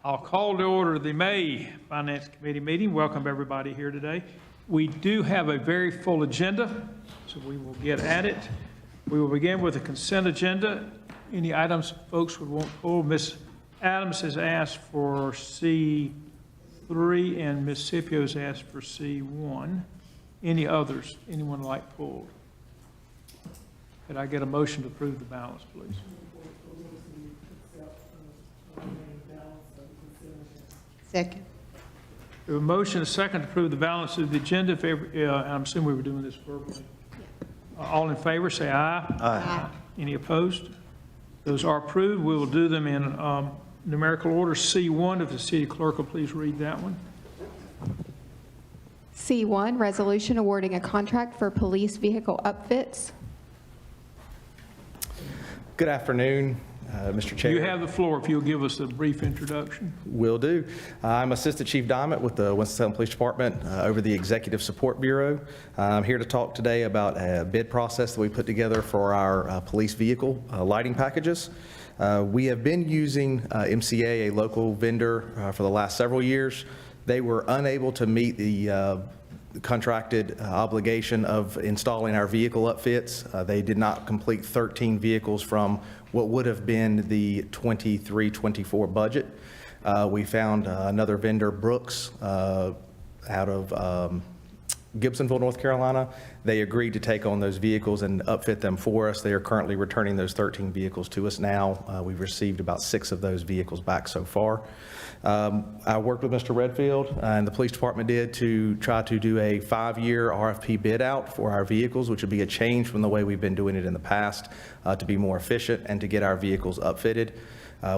I'll call to order the May Finance Committee meeting. Welcome everybody here today. We do have a very full agenda, so we will get at it. We will begin with the consent agenda. Any items folks would want pulled? Ms. Adams has asked for C3 and Ms. Scipio has asked for C1. Any others anyone like pulled? Could I get a motion to approve the balance, please? Second. We have a motion, a second to approve the balance of the agenda. If I'm assuming we were doing this verbally. All in favor, say aye. Aye. Any opposed? Those are approved. We will do them in numerical order. C1, if the city clerk will please read that one. C1, resolution awarding a contract for police vehicle upfits. Good afternoon, Mr. Chair. You have the floor if you'll give us a brief introduction. Will do. I'm Assistant Chief Diamond with the Winston-Salem Police Department over the Executive Support Bureau. I'm here to talk today about a bid process that we put together for our police vehicle lighting packages. We have been using MCA, a local vendor, for the last several years. They were unable to meet the contracted obligation of installing our vehicle upfits. They did not complete 13 vehicles from what would have been the 23-24 budget. We found another vendor, Brooks, out of Gibsonville, North Carolina. They agreed to take on those vehicles and upfit them for us. They are currently returning those 13 vehicles to us now. We've received about 6 of those vehicles back so far. I worked with Mr. Redfield and the police department did to try to do a 5-year RFP bid out for our vehicles, which would be a change from the way we've been doing it in the past to be more efficient and to get our vehicles upfitted.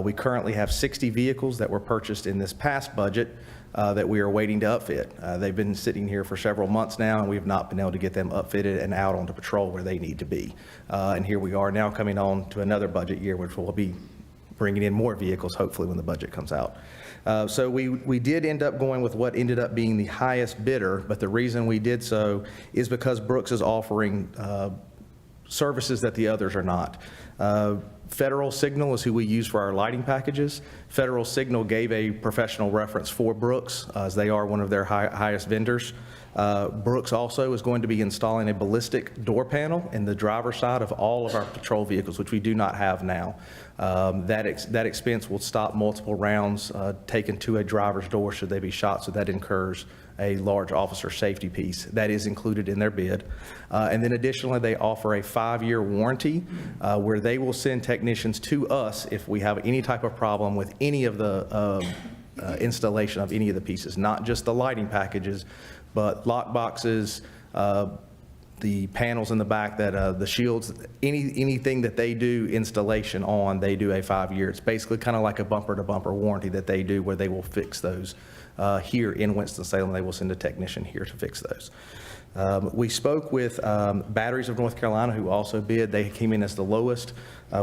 We currently have 60 vehicles that were purchased in this past budget that we are waiting to upfit. They've been sitting here for several months now, and we have not been able to get them upfitted and out onto patrol where they need to be. And here we are now coming on to another budget year, which will be bringing in more vehicles, hopefully, when the budget comes out. So we did end up going with what ended up being the highest bidder, but the reason we did so is because Brooks is offering services that the others are not. Federal Signal is who we use for our lighting packages. Federal Signal gave a professional reference for Brooks, as they are one of their highest vendors. Brooks also is going to be installing a ballistic door panel in the driver's side of all of our patrol vehicles, which we do not have now. That expense will stop multiple rounds taken to a driver's door should they be shot, so that incurs a large officer safety piece. That is included in their bid. And then additionally, they offer a 5-year warranty where they will send technicians to us if we have any type of problem with any of the installation of any of the pieces, not just the lighting packages, but lock boxes, the panels in the back, that the shields, anything that they do installation on, they do a 5-year. It's basically kind of like a bumper-to-bumper warranty that they do where they will fix those here in Winston-Salem. They will send a technician here to fix those. We spoke with Batteries of North Carolina, who also bid. They came in as the lowest.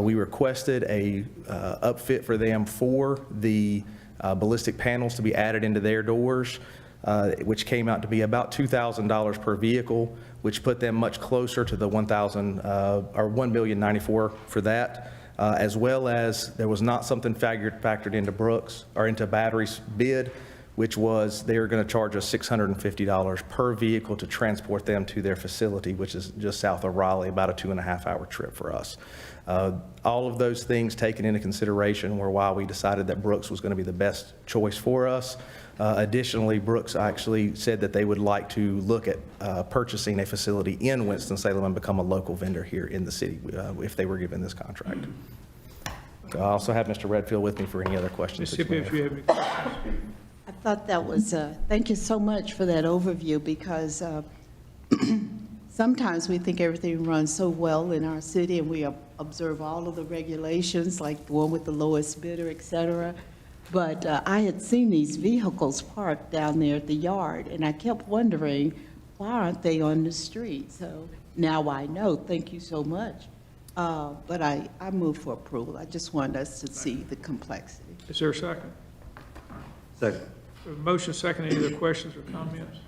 We requested a upfit for them for the ballistic panels to be added into their doors, which came out to be about $2,000 per vehicle, which put them much closer to the $1,094,000 for that, as well as there was not something factored into Brooks or into Battery's bid, which was they were going to charge us $650 per vehicle to transport them to their facility, which is just south of Raleigh, about a 2.5-hour trip for us. All of those things taken into consideration were why we decided that Brooks was going to be the best choice for us. Additionally, Brooks actually said that they would like to look at purchasing a facility in Winston-Salem and become a local vendor here in the city if they were given this contract. I also have Mr. Redfield with me for any other questions. Ms. Scipio, if you have any questions. I thought that was, thank you so much for that overview, because sometimes we think everything runs so well in our city and we observe all of the regulations, like the one with the lowest bidder, et cetera. But I had seen these vehicles parked down there at the yard, and I kept wondering, why aren't they on the street? So now I know. Thank you so much. But I move for approval. I just wanted us to see the complexity. Is there a second? Second. Motion second. Any other questions or comments?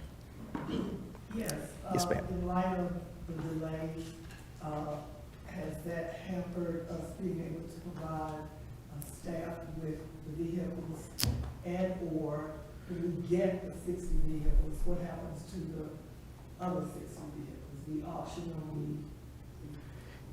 Yes. Yes, ma'am. In light of the delay, has that hampered us being able to provide staff with the vehicles and/or when we get the 60 vehicles, what happens to the other 60 vehicles? We auction them,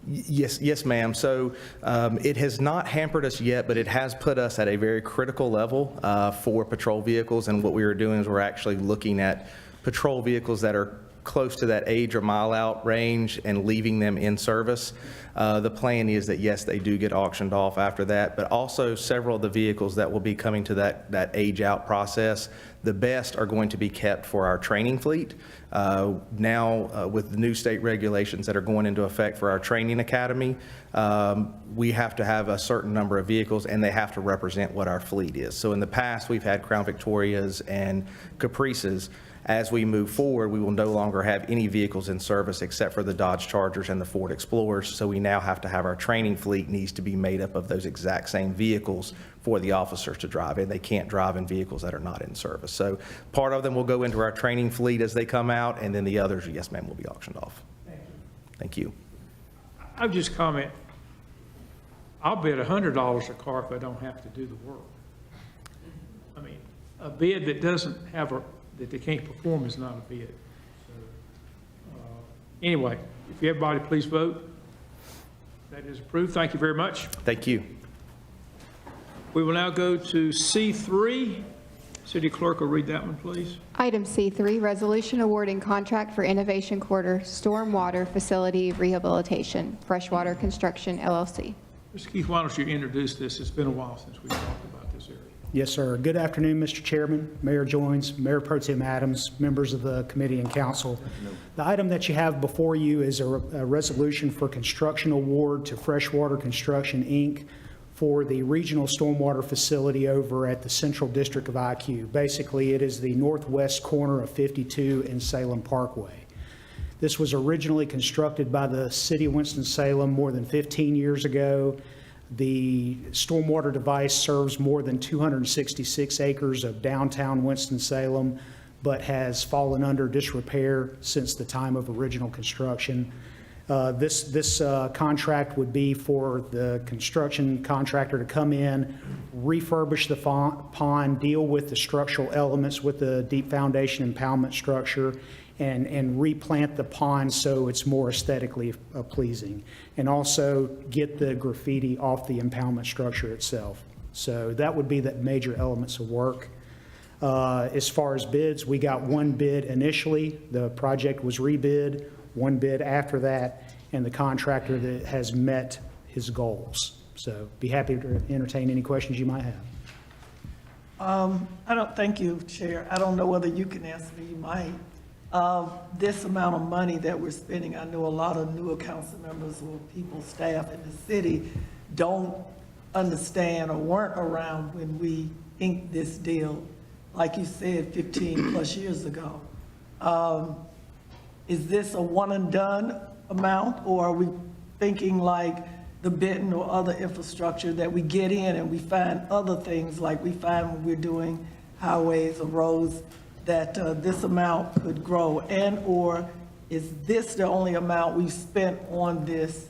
Yes, ma'am. So it has not hampered us yet, but it has put us at a very critical level for patrol vehicles. And what we are doing is we're actually looking at patrol vehicles that are close to that age or mile out range and leaving them in service. The plan is that, yes, they do get auctioned off after that, but also several of the vehicles that will be coming to that age out process, the best are going to be kept for our training fleet. Now, with the new state regulations that are going into effect for our training academy, we have to have a certain number of vehicles and they have to represent what our fleet is. So in the past, we've had Crown Victorias and Caprices. As we move forward, we will no longer have any vehicles in service except for the Dodge Chargers and the Ford Explorers. So we now have to have our training fleet needs to be made up of those exact same vehicles for the officers to drive, and they can't drive in vehicles that are not in service. So part of them will go into our training fleet as they come out, and then the others, yes, ma'am, will be auctioned off. Thank you. I'll just comment, I'll bid $100 a car if I don't have to do the work. I mean, a bid that doesn't have that they can't perform is not a bid. So, anyway, if everybody please vote. That is approved. Thank you very much. Thank you. We will now go to C3. City Clerk will read that one, please. Item C3, resolution awarding contract for Innovation Quarter Stormwater Facility Rehabilitation, Freshwater Construction, LLC. Mr. Keith, why don't you introduce this? It's been a while since we've talked about this area. Yes, sir. Good afternoon, Mr. Chairman, Mayor Joines, Mayor Pro Tem Adams, members of the committee and council. The item that you have before you is a resolution for construction award to Freshwater Construction, Inc. for the regional stormwater facility over at the Central District of IQ. Basically, it is the northwest corner of 52 and Salem Parkway. This was originally constructed by the city of Winston-Salem more than 15 years ago. The stormwater device serves more than 266 acres of downtown Winston-Salem, but has fallen under disrepair since the time of original construction. This contract would be for the construction contractor to come in, refurbish the pond, deal with the structural elements with the deep foundation impoundment structure, and replant the pond so it's more aesthetically pleasing, and also get the graffiti off the impoundment structure itself. So that would be the major elements of work. As far as bids, we got one bid initially. The project was rebid, one bid after that, and the contractor that has met his goals. So be happy to entertain any questions you might have. thank you, Chair. I don't know whether you can answer me, you might. This amount of money that we're spending, I know a lot of newer council members or people, staff in the city don't understand or weren't around when we inked this deal, like you said, 15 plus years ago. Is this a one and done amount, or are we thinking like the Benton or other infrastructure that we get in and we find other things like we find when we're doing highways or roads, that this amount could grow? And or is this the only amount we've spent on this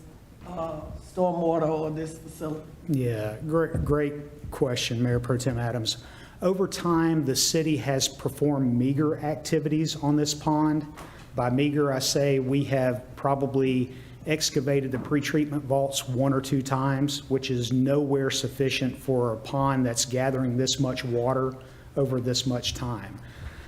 stormwater or this facility? Yeah, great question, Mayor Pro Tem Adams. Over time, the city has performed meager activities on this pond. By meager, I say we have probably excavated the pretreatment vaults 1 or 2 times, which is nowhere sufficient for a pond that's gathering this much water over this much time.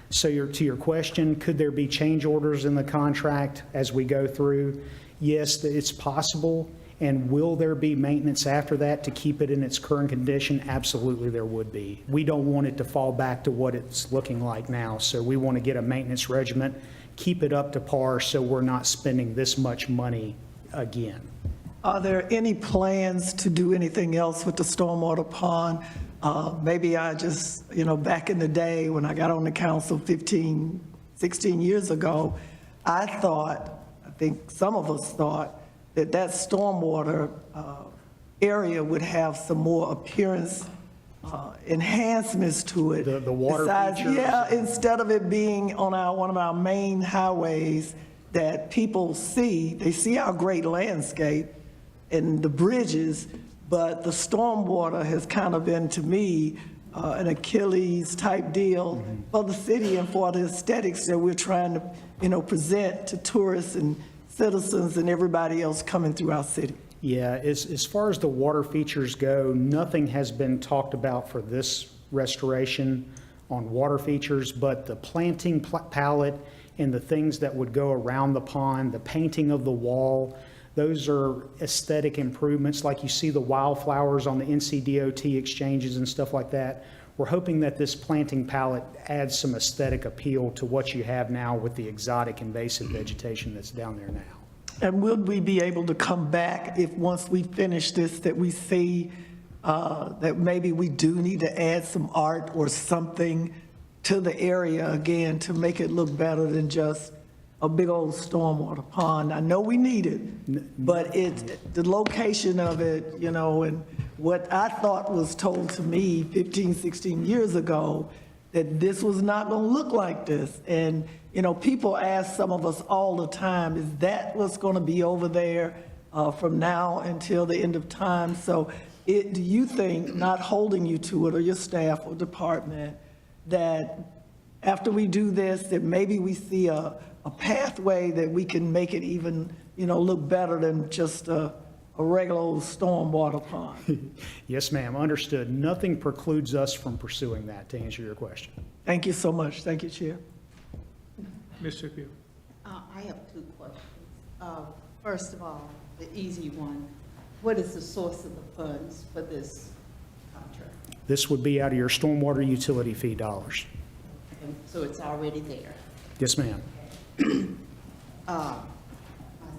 So to your question, could there be change orders in the contract as we go through? Yes, it's possible. And will there be maintenance after that to keep it in its current condition? Absolutely, there would be. We don't want it to fall back to what it's looking like now. So we want to get a maintenance regimen, keep it up to par so we're not spending this much money again. Are there any plans to do anything else with the stormwater pond? Maybe I just, back in the day when I got on the council 15, 16 years ago, I think some of us thought that stormwater area would have some more appearance enhancements to it. The water features? Yeah, instead of it being on one of our main highways that people see. They see our great landscape and the bridges, but the stormwater has kind of been, to me, an Achilles type deal for the city and for the aesthetics that we're trying to, present to tourists and citizens and everybody else coming through our city. Yeah, as far as the water features go, nothing has been talked about for this restoration on water features, but the planting palette and the things that would go around the pond, the painting of the wall, those are aesthetic improvements, like you see the wildflowers on the NCDOT exchanges and stuff like that. We're hoping that this planting palette adds some aesthetic appeal to what you have now with the exotic invasive vegetation that's down there now. And would we be able to come back if, once we finish this, that we see that maybe we do need to add some art or something to the area again to make it look better than just a big old stormwater pond? I know we need it, but the location of it, and what I thought was told to me 15, 16 years ago, that this was not going to look like this. And, people ask some of us all the time, is that what's going to be over there from now until the end of time? So do you think, not holding you to it, or your staff or department, that after we do this, that maybe we see a pathway that we can make it even, look better than just a regular old stormwater pond? Yes, ma'am, understood. Nothing precludes us from pursuing that, to answer your question. Thank you so much. Thank you, Chair. Ms. Scipio. I have two questions. First of all, the easy one, what is the source of the funds for this contract? This would be out of your stormwater utility fee dollars. And so it's already there. Yes, ma'am. My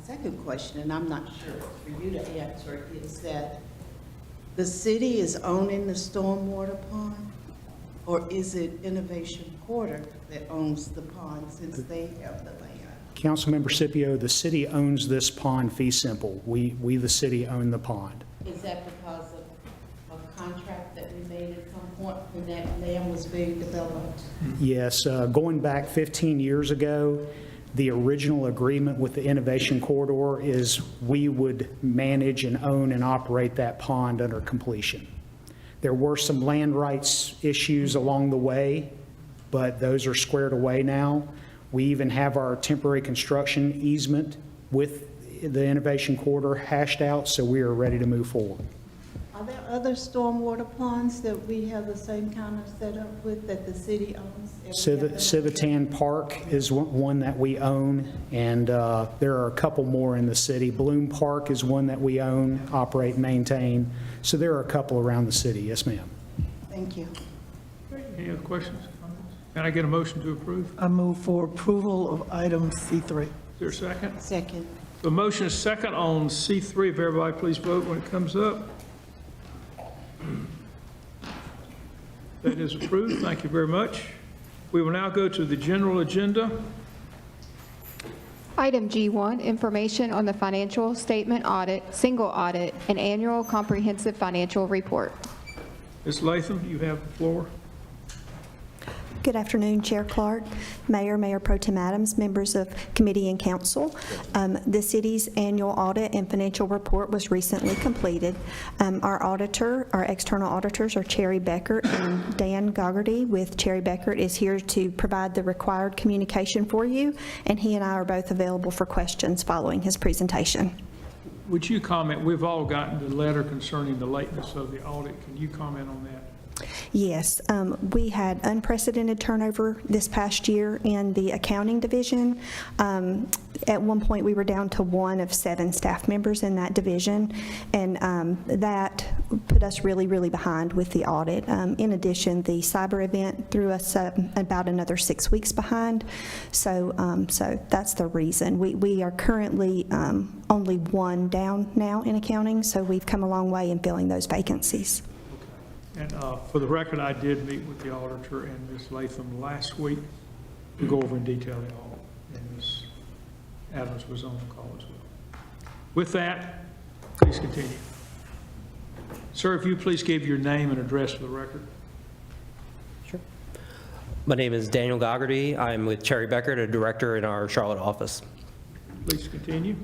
second question, and I'm not sure for you to answer, is that the city is owning the stormwater pond, or is it Innovation Quarter that owns the pond since they have the land? Councilmember Scipio, the city owns this pond fee simple. We, the city, own the pond. Is that because of a contract that we made at some point when that land was being developed? Yes, going back 15 years ago, the original agreement with the Innovation Corridor is we would manage and own and operate that pond under completion. There were some land rights issues along the way, but those are squared away now. We even have our temporary construction easement with the Innovation Corridor hashed out, so we are ready to move forward. Are there other stormwater ponds that we have the same kind of setup with that the city owns? Civitan Park is one that we own, and there are a couple more in the city. Bloom Park is one that we own, operate, and maintain. So there are a couple around the city. Yes, ma'am. Thank you. Any other questions, comments? Can I get a motion to approve? I move for approval of item C3. Is there a second? Second. The motion is second on C3. If everybody please vote when it comes up. That is approved. Thank you very much. We will now go to the general agenda. Item G1, information on the financial statement audit, single audit, and annual comprehensive financial report. Ms. Latham, you have the floor. Good afternoon, Chair Clark, Mayor, Mayor Pro Tem Adams, members of committee and council. The city's annual audit and financial report was recently completed. Our external auditors are Cherry Beckert and Dan Goggerty with Cherry Beckert is here to provide the required communication for you, and he and I are both available for questions following his presentation. Would you comment? We've all gotten the letter concerning the lateness of the audit. Can you comment on that? Yes, we had unprecedented turnover this past year in the accounting division. At one point, we were down to 1 of 7 staff members in that division, and that put us really, really behind with the audit. In addition, the cyber event threw us about another 6 weeks behind, so that's the reason. We are currently only 1 down now in accounting, so we've come a long way in filling those vacancies. And for the record, I did meet with the auditor and Ms. Latham last week to go over in detail the audit, and Ms. Adams was on the call as well. With that, please continue. Sir, if you please give your name and address for the record. Sure. My name is Daniel Goggerty. I'm with Cherry Beckert, a director in our Charlotte office. Please continue.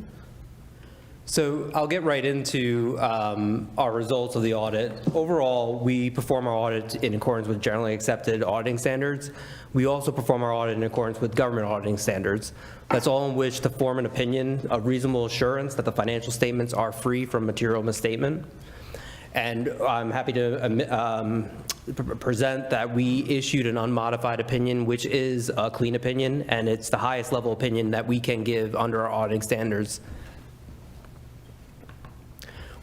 So I'll get right into our results of the audit. Overall, we perform our audit in accordance with generally accepted auditing standards. We also perform our audit in accordance with government auditing standards. That's all in which to form an opinion of reasonable assurance that the financial statements are free from material misstatement. And I'm happy to present that we issued an unmodified opinion, which is a clean opinion, and it's the highest level opinion that we can give under our auditing standards.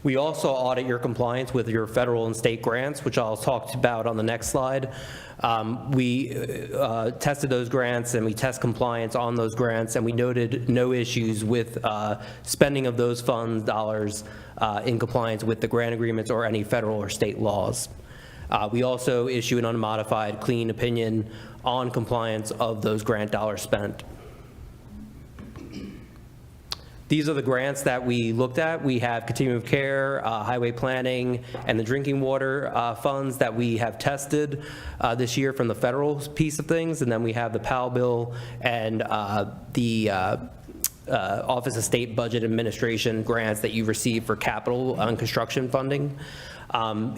We also audit your compliance with your federal and state grants, which I'll talk about on the next slide. We tested those grants and we test compliance on those grants, and we noted no issues with spending of those funds dollars in compliance with the grant agreements or any federal or state laws. We also issue an unmodified clean opinion on compliance of those grant dollars spent. These are the grants that we looked at. We have continuum of care, highway planning, and the drinking water funds that we have tested this year from the federal piece of things. And then we have the PAL bill and the Office of State Budget Administration grants that you receive for capital and construction funding.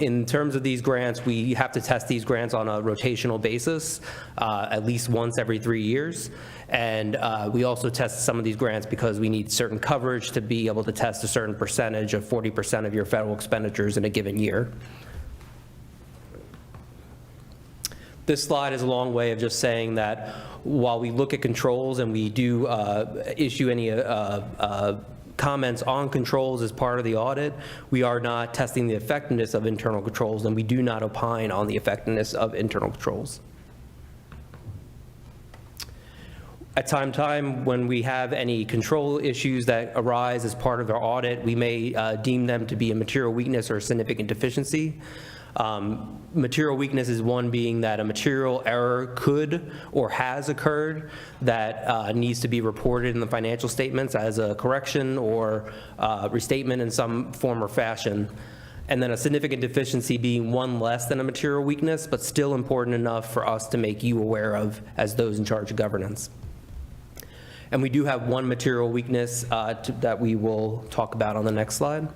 In terms of these grants, we have to test these grants on a rotational basis, at least once every 3 years. And we also test some of these grants because we need certain coverage to be able to test a certain percentage of 40% of your federal expenditures in a given year. This slide is a long way of just saying that while we look at controls and we do issue any comments on controls as part of the audit, we are not testing the effectiveness of internal controls, and we do not opine on the effectiveness of internal controls. At time to time, when we have any control issues that arise as part of our audit, we may deem them to be a material weakness or a significant deficiency. Material weakness is one being that a material error could or has occurred that needs to be reported in the financial statements as a correction or restatement in some form or fashion. And then a significant deficiency being one less than a material weakness, but still important enough for us to make you aware of as those in charge of governance. And we do have one material weakness that we will talk about on the next slide.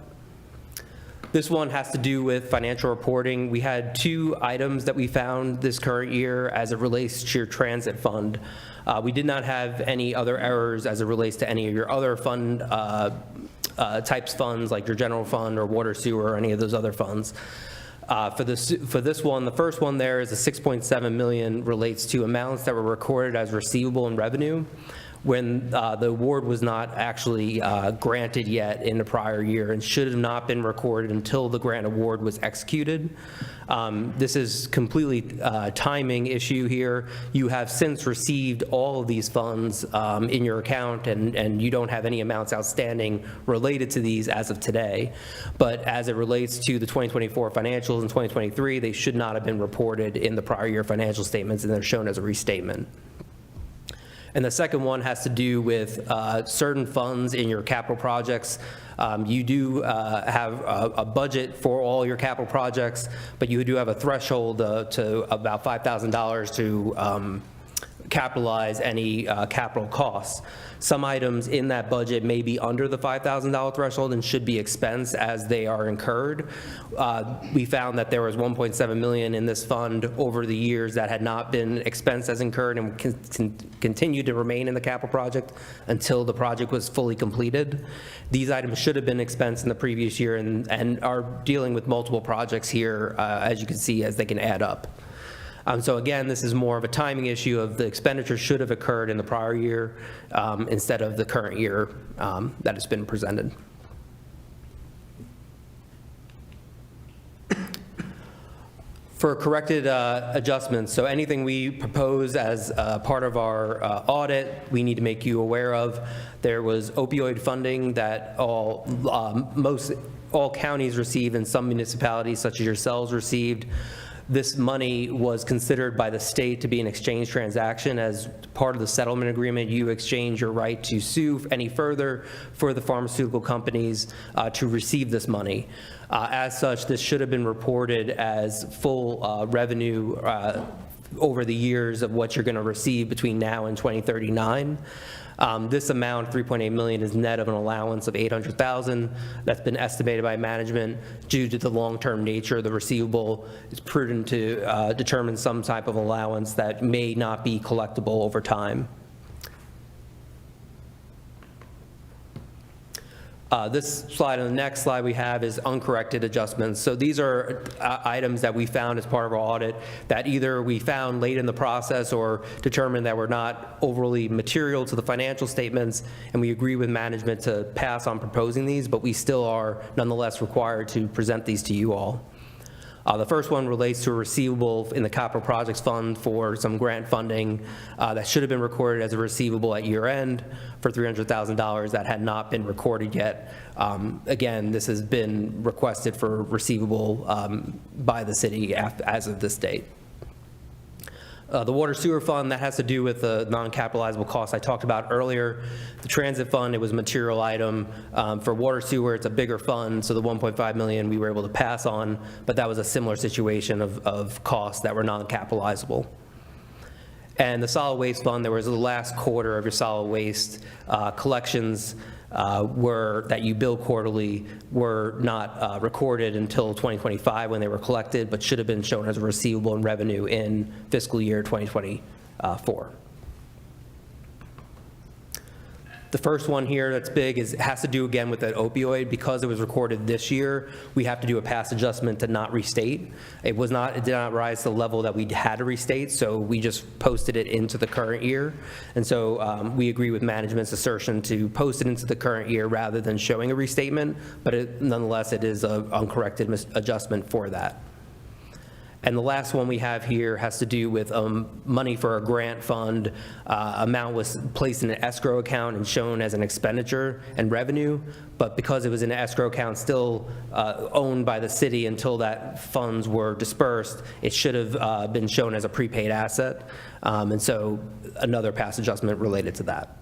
This one has to do with financial reporting. We had 2 items that we found this current year as it relates to your transit fund. We did not have any other errors as it relates to any of your other fund types funds, like your general fund or water sewer or any of those other funds. For this one, the first one there is a $6.7 million relates to amounts that were recorded as receivable in revenue when the award was not actually granted yet in the prior year and should have not been recorded until the grant award was executed. This is completely timing issue here. You have since received all of these funds in your account, and you don't have any amounts outstanding related to these as of today. But as it relates to the 2024 financials and 2023, they should not have been reported in the prior year financial statements, and they're shown as a restatement. And the second one has to do with certain funds in your capital projects. You do have a budget for all your capital projects, but you do have a threshold to about $5,000 to capitalize any capital costs. Some items in that budget may be under the $5,000 threshold and should be expensed as they are incurred. We found that there was $1.7 million in this fund over the years that had not been expensed as incurred and continued to remain in the capital project until the project was fully completed. These items should have been expensed in the previous year and are dealing with multiple projects here, as you can see, as they can add up. So again, this is more of a timing issue of the expenditure should have occurred in the prior year instead of the current year that has been presented. For corrected adjustments, so anything we propose as part of our audit, we need to make you aware of. There was opioid funding that all counties received and some municipalities, such as yourselves, received. This money was considered by the state to be an exchange transaction. As part of the settlement agreement, you exchange your right to sue any further for the pharmaceutical companies to receive this money. As such, this should have been reported as full revenue over the years of what you're going to receive between now and 2039. This amount, 3.8 million, is net of an allowance of 800,000 that's been estimated by management. Due to the long-term nature of the receivable, it's prudent to determine some type of allowance that may not be collectible over time. This slide and the next slide we have is uncorrected adjustments. So these are items that we found as part of our audit that either we found late in the process or determined that were not overly material to the financial statements, and we agree with management to pass on proposing these, but we still are nonetheless required to present these to you all. The first one relates to a receivable in the Capital Projects Fund for some grant funding that should have been recorded as a receivable at year end for $300,000 that had not been recorded yet. Again, this has been requested for receivable by the city as of this date. The water sewer fund, that has to do with the non-capitalizable costs I talked about earlier. The transit fund, it was a material item. For water sewer, it's a bigger fund, so the 1.5 million we were able to pass on, but that was a similar situation of costs that were non-capitalizable. And the solid waste fund, there was the last quarter of your solid waste collections that you bill quarterly were not recorded until 2025 when they were collected, but should have been shown as a receivable in revenue in fiscal year 2024. The first one here that's big has to do again with that opioid. Because it was recorded this year, we have to do a past adjustment to not restate. It did not rise to the level that we had to restate, so we just posted it into the current year. And so we agree with management's assertion to post it into the current year rather than showing a restatement, but nonetheless, it is an uncorrected adjustment for that. And the last one we have here has to do with money for a grant fund. Amount was placed in an escrow account and shown as an expenditure and revenue, but because it was in an escrow account still owned by the city until that funds were dispersed, it should have been shown as a prepaid asset. And so another past adjustment related to that.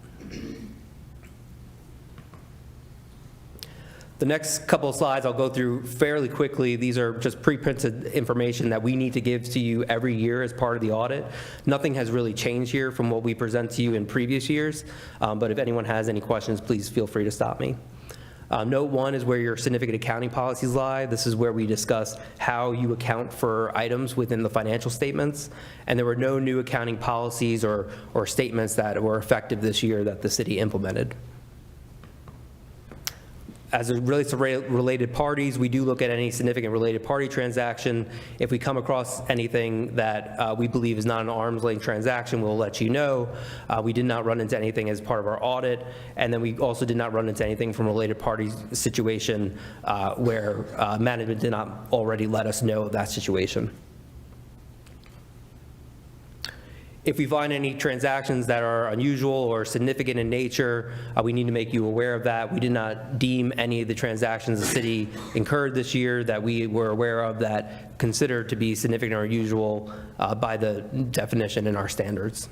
The next couple of slides I'll go through fairly quickly. These are just pre-printed information that we need to give to you every year as part of the audit. Nothing has really changed here from what we present to you in previous years, but if anyone has any questions, please feel free to stop me. Note 1 is where your significant accounting policies lie. This is where we discuss how you account for items within the financial statements, and there were no new accounting policies or statements that were effective this year that the city implemented. As it relates to related parties, we do look at any significant related party transaction. If we come across anything that we believe is not an arm's length transaction, we'll let you know. We did not run into anything as part of our audit, and then we also did not run into anything from a related party situation where management did not already let us know of that situation. If we find any transactions that are unusual or significant in nature, we need to make you aware of that. We did not deem any of the transactions the city incurred this year that we were aware of that considered to be significant or unusual by the definition in our standards.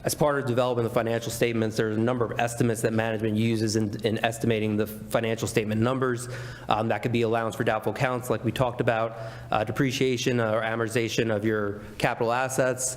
As part of developing the financial statements, there's a number of estimates that management uses in estimating the financial statement numbers. That could be allowance for doubtful accounts, like we talked about, depreciation or amortization of your capital assets,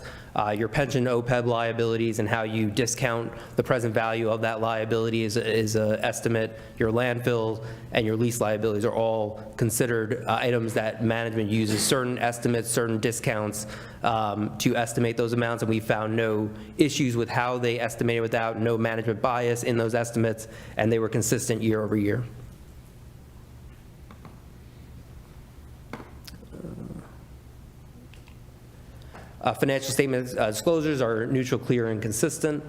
your pension OPEB liabilities and how you discount the present value of that liability is an estimate. Your landfill and your lease liabilities are all considered items that management uses certain estimates, certain discounts to estimate those amounts, and we found no issues with how they estimated without no management bias in those estimates, and they were consistent year over year. Financial statement disclosures are neutral, clear, and consistent.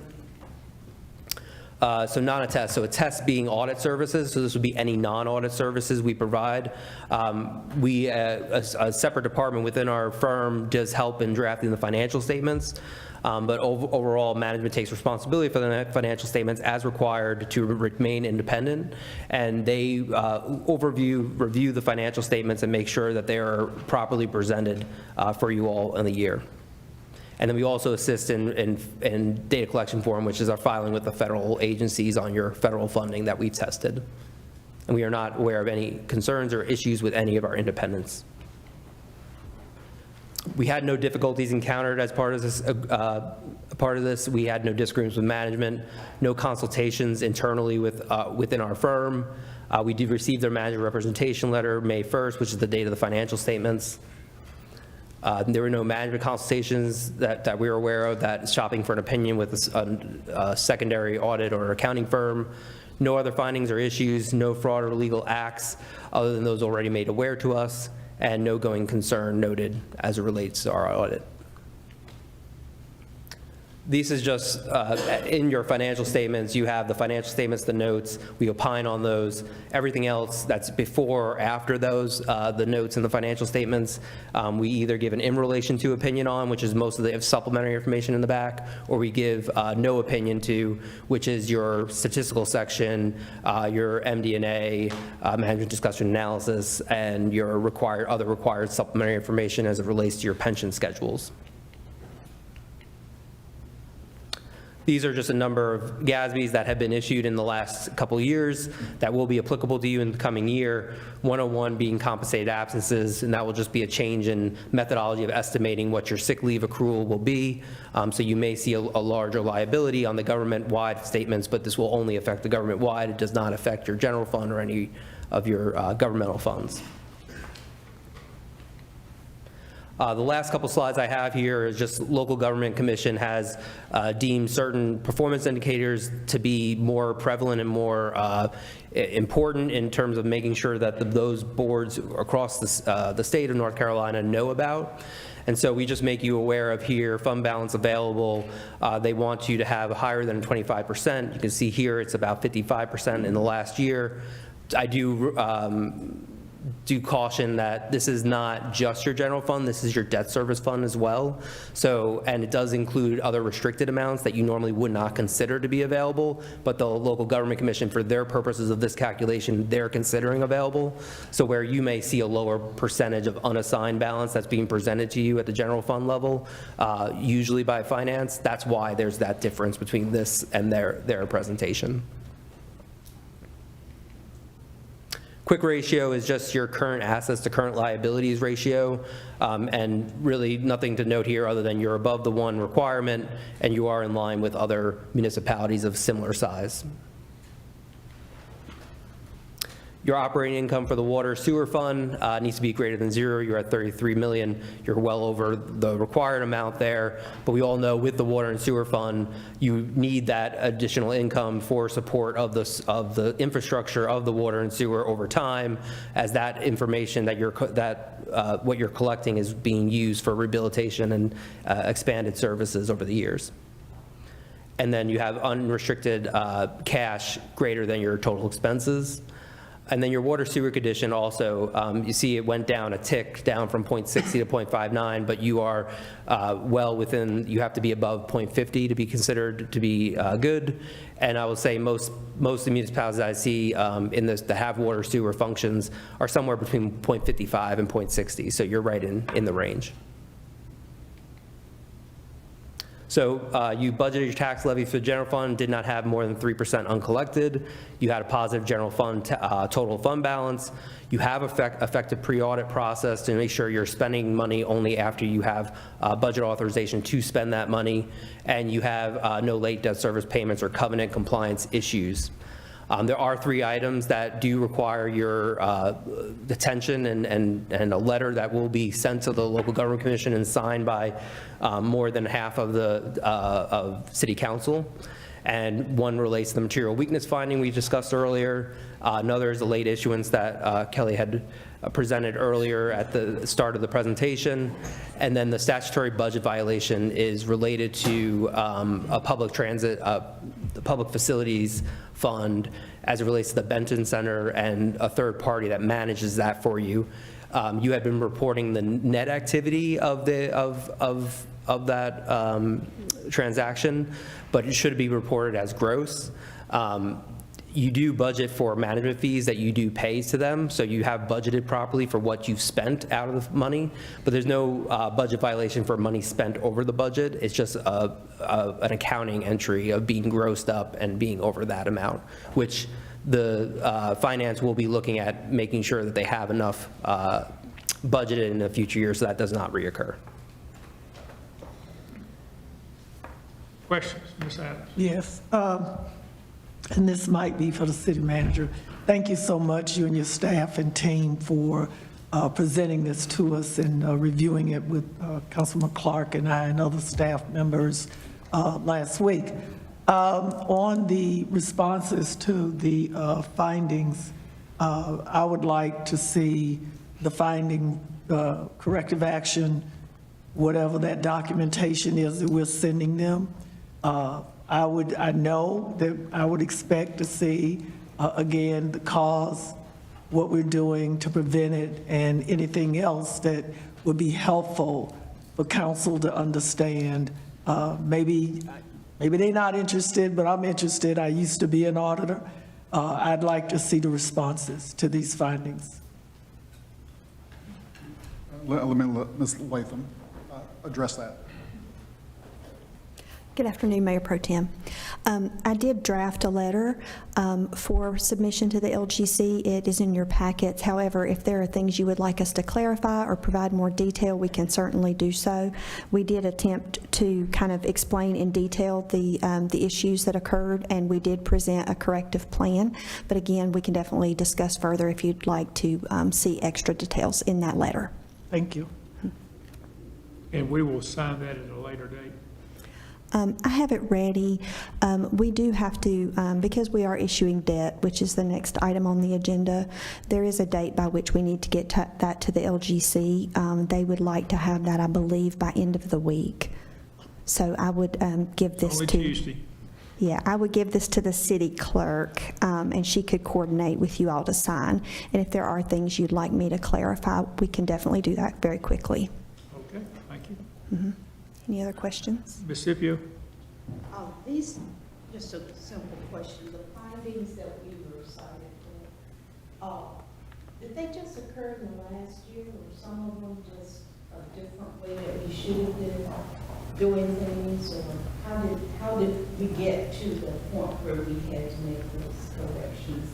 So non-attest, so attest being audit services, so this would be any non-audit services we provide. A separate department within our firm does help in drafting the financial statements, but overall management takes responsibility for the financial statements as required to remain independent, and they review the financial statements and make sure that they are properly presented for you all in the year. And then we also assist in data collection form, which is our filing with the federal agencies on your federal funding that we've tested. And we are not aware of any concerns or issues with any of our independents. We had no difficulties encountered as part of this. We had no disagreements with management, no consultations internally within our firm. We did receive their manager representation letter May 1st, which is the date of the financial statements. There were no management consultations that we were aware of, that shopping for an opinion with a secondary audit or accounting firm. No other findings or issues, no fraud or legal acts other than those already made aware to us, and no going concern noted as it relates to our audit. This is just, in your financial statements, you have the financial statements, the notes, we opine on those. Everything else that's before or after those, the notes and the financial statements, we either give an in relation to opinion on, which is most of the supplementary information in the back, or we give no opinion to, which is your statistical section, your MD&A, management discussion analysis, and your other required supplementary information as it relates to your pension schedules. These are just a number of GASBs that have been issued in the last couple of years that will be applicable to you in the coming year. 101 being compensated absences, and that will just be a change in methodology of estimating what your sick leave accrual will be. So you may see a larger liability on the government-wide statements, but this will only affect the government-wide. It does not affect your general fund or any of your governmental funds. The last couple slides I have here is just local government commission has deemed certain performance indicators to be more prevalent and more important in terms of making sure that those boards across the state of North Carolina know about. And so we just make you aware of here, fund balance available. They want you to have higher than 25%. You can see here it's about 55% in the last year. I do caution that this is not just your general fund, this is your debt service fund as well. So, and it does include other restricted amounts that you normally would not consider to be available, but the local government commission, for their purposes of this calculation, they're considering available. So where you may see a lower percentage of unassigned balance that's being presented to you at the general fund level, usually by finance, that's why there's that difference between this and their presentation. Quick ratio is just your current assets to current liabilities ratio, and really nothing to note here other than you're above the 1 requirement and you are in line with other municipalities of similar size. Your operating income for the water sewer fund needs to be greater than 0. You're at 33 million. You're well over the required amount there. But we all know with the water and sewer fund, you need that additional income for support of the infrastructure of the water and sewer over time, as that information that what you're collecting is being used for rehabilitation and expanded services over the years. And then you have unrestricted cash greater than your total expenses. And then your water sewer condition also, you see it went down a tick, down from 0.60 to 0.59, but you are well within, you have to be above 0.50 to be considered to be good. And I will say most of the municipalities that I see in this, that have water sewer functions are somewhere between 0.55 and 0.60, so you're right in the range. So you budgeted your tax levy for the general fund, did not have more than 3% uncollected. You had a positive general fund total fund balance. You have effective pre-audit process to make sure you're spending money only after you have budget authorization to spend that money. And you have no late debt service payments or covenant compliance issues. There are 3 items that do require your attention and a letter that will be sent to the local government commission and signed by more than half of the of city council. And one relates to the material weakness finding we discussed earlier. Another is the late issuance that Kelly had presented earlier at the start of the presentation. And then the statutory budget violation is related to a public transit, the public facilities fund as it relates to the Benton Center and a third party that manages that for you. You had been reporting the net activity of that transaction, but it should be reported as gross. You do budget for management fees that you do pay to them, so you have budgeted properly for what you've spent out of the money, but there's no budget violation for money spent over the budget. It's just an accounting entry of being grossed up and being over that amount, which the finance will be looking at making sure that they have enough budgeted in the future years so that does not reoccur. Questions, Ms. Adams? Yes, and this might be for the city manager. Thank you so much, you and your staff and team, for presenting this to us and reviewing it with Councilman Clark and I and other staff members last week. On the responses to the findings, I would like to see the finding, corrective action, whatever that documentation is that we're sending them. I know that I would expect to see, again, the cause, what we're doing to prevent it, and anything else that would be helpful for council to understand. Maybe they're not interested, but I'm interested. I used to be an auditor. I'd like to see the responses to these findings. Let Ms. Latham address that. Good afternoon, Mayor Pro Tem. I did draft a letter for submission to the LGC. It is in your packets. However, if there are things you would like us to clarify or provide more detail, we can certainly do so. We did attempt to kind of explain in detail the issues that occurred, and we did present a corrective plan. But again, we can definitely discuss further if you'd like to see extra details in that letter. Thank you. And we will sign that at a later date. I have it ready. We do have to, because we are issuing debt, which is the next item on the agenda, there is a date by which we need to get that to the LGC. They would like to have that, I believe, by end of the week. So I would give this Only to... Tuesday. Yeah, I would give this to the city clerk, and she could coordinate with you all to sign. And if there are things you'd like me to clarify, we can definitely do that very quickly. Okay, thank you. Mm-hmm. Any other questions? Ms. Scipio? These, just a simple question, the findings that we were cited for, did they just occur in the last year, or some of them just a different way that we should have been doing things, or how did we get to the point where we had to make those corrections?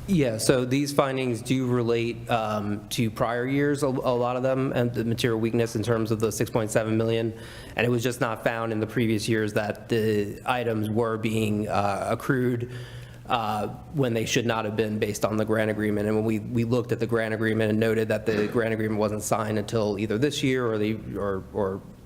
Yeah, so these findings do relate to prior years, a lot of them, and the material weakness in terms of the 6.7 million. And it was just not found in the previous years that the items were being accrued when they should not have been based on the grant agreement. And when we looked at the grant agreement and noted that the grant agreement wasn't signed until either this year or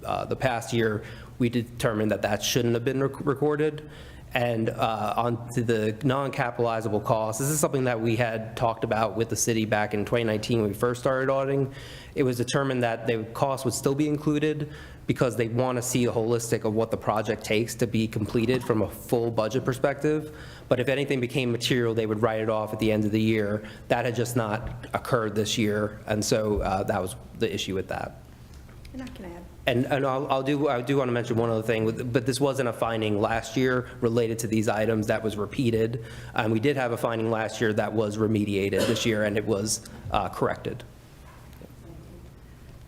the past year, we determined that that shouldn't have been recorded. And on to the non-capitalizable costs, this is something that we had talked about with the city back in 2019 when we first started auditing. It was determined that the costs would still be included because they want to see a holistic of what the project takes to be completed from a full budget perspective. But if anything became material, they would write it off at the end of the year. That had just not occurred this year, and so that was the issue with that. And I can add. And I do want to mention one other thing, but this wasn't a finding last year related to these items that was repeated. We did have a finding last year that was remediated this year, and it was corrected.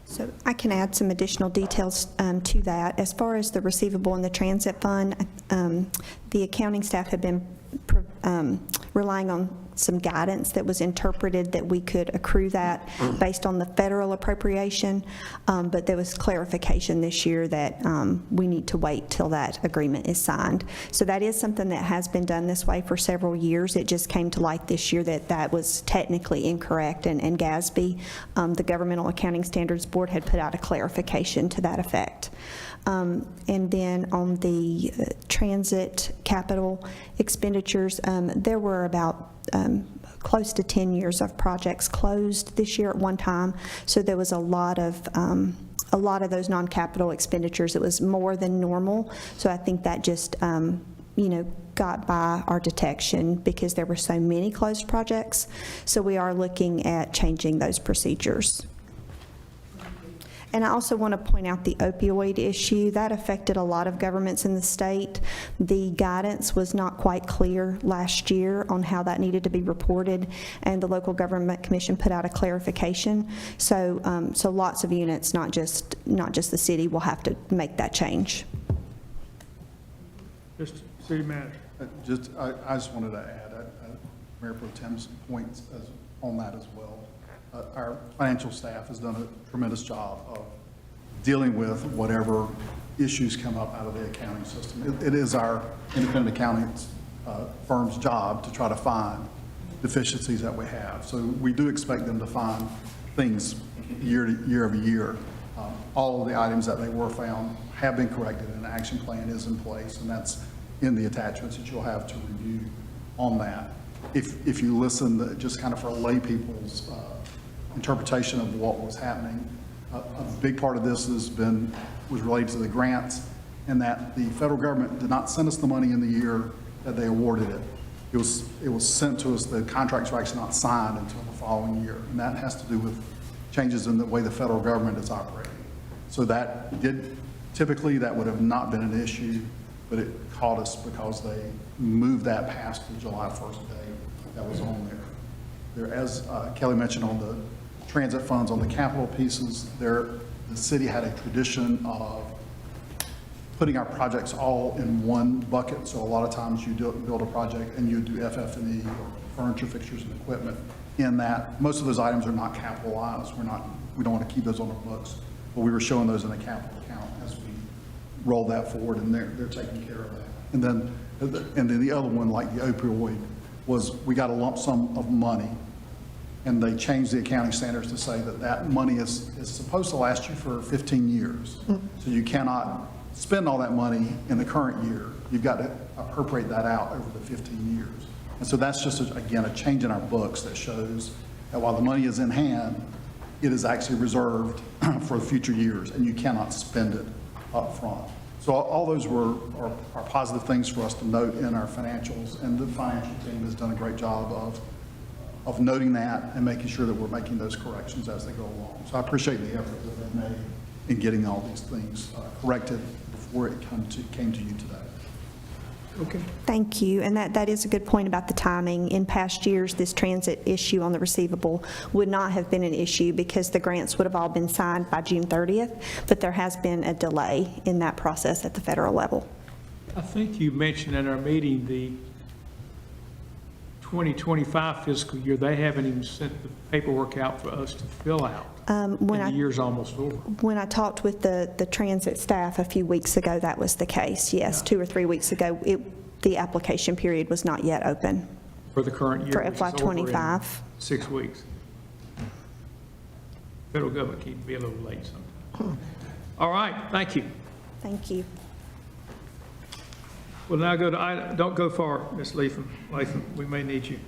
So I can add some additional details to that. As far as the receivable and the transit fund, the accounting staff had been relying on some guidance that was interpreted that we could accrue that based on the federal appropriation, but there was clarification this year that we need to wait till that agreement is signed. So that is something that has been done this way for several years. It just came to light this year that that was technically incorrect, and GASB, the Governmental Accounting Standards Board, had put out a clarification to that effect. And then on the transit capital expenditures, there were about close to 10 years of projects closed this year at one time. So there was a lot of those non-capital expenditures. It was more than normal. So I think that just, got by our detection because there were so many closed projects. So we are looking at changing those procedures. And I also want to point out the opioid issue. That affected a lot of governments in the state. The guidance was not quite clear last year on how that needed to be reported, and the Local Government Commission put out a clarification. So lots of units, not just the city, will have to make that change. Mr. City Manager. I just wanted to add Mayor Pro Tem's points on that as well. Our financial staff has done a tremendous job of dealing with whatever issues come up out of the accounting system. It is our independent accounting firm's job to try to find deficiencies that we have. So we do expect them to find things year over year. All of the items that they were found have been corrected, and an action plan is in place, and that's in the attachments that you'll have to review on that. If you listen, just kind of for lay people's interpretation of what was happening, a big part of this was related to the grants, and that the federal government did not send us the money in the year that they awarded it. It was sent to us, the contracts were actually not signed until the following year, and that has to do with changes in the way the federal government is operating. So that typically that would have not been an issue, but it caught us because they moved that past the July 1st date that was on there. As Kelly mentioned on the transit funds, on the capital pieces, the city had a tradition of putting our projects all in one bucket. So a lot of times you build a project and you do FF&E or furniture, fixtures, and equipment in that. Most of those items are not capitalized. We don't want to keep those on the books, but we were showing those in a capital account as we roll that forward, and they're taking care of that. And then the other one, like the opioid, was we got a lump sum of money, and they changed the accounting standards to say that money is supposed to last you for 15 years. So you cannot spend all that money in the current year. You've got to appropriate that out over the 15 years. And so that's just, again, a change in our books that shows that while the money is in hand, it is actually reserved for future years, and you cannot spend it up front. So all those are positive things for us to note in our financials, and the financial team has done a great job of noting that and making sure that we're making those corrections as they go along. So I appreciate the effort that they've made in getting all these things corrected before it came to you today. Okay. Thank you, and that is a good point about the timing. In past years, this transit issue on the receivable would not have been an issue because the grants would have all been signed by June 30th, but there has been a delay in that process at the federal level. I think you mentioned in our meeting the 2025 fiscal year, they haven't even sent the paperwork out for us to fill out. And the year's almost over. When I talked with the transit staff a few weeks ago, that was the case, yes. 2 or 3 weeks ago, the application period was not yet open. For the current year. For which is over in FY25. 6 weeks. Federal government can be a little late sometimes. All right, thank you. Thank you. We'll now go to, don't go far, Ms. Latham, we may need you.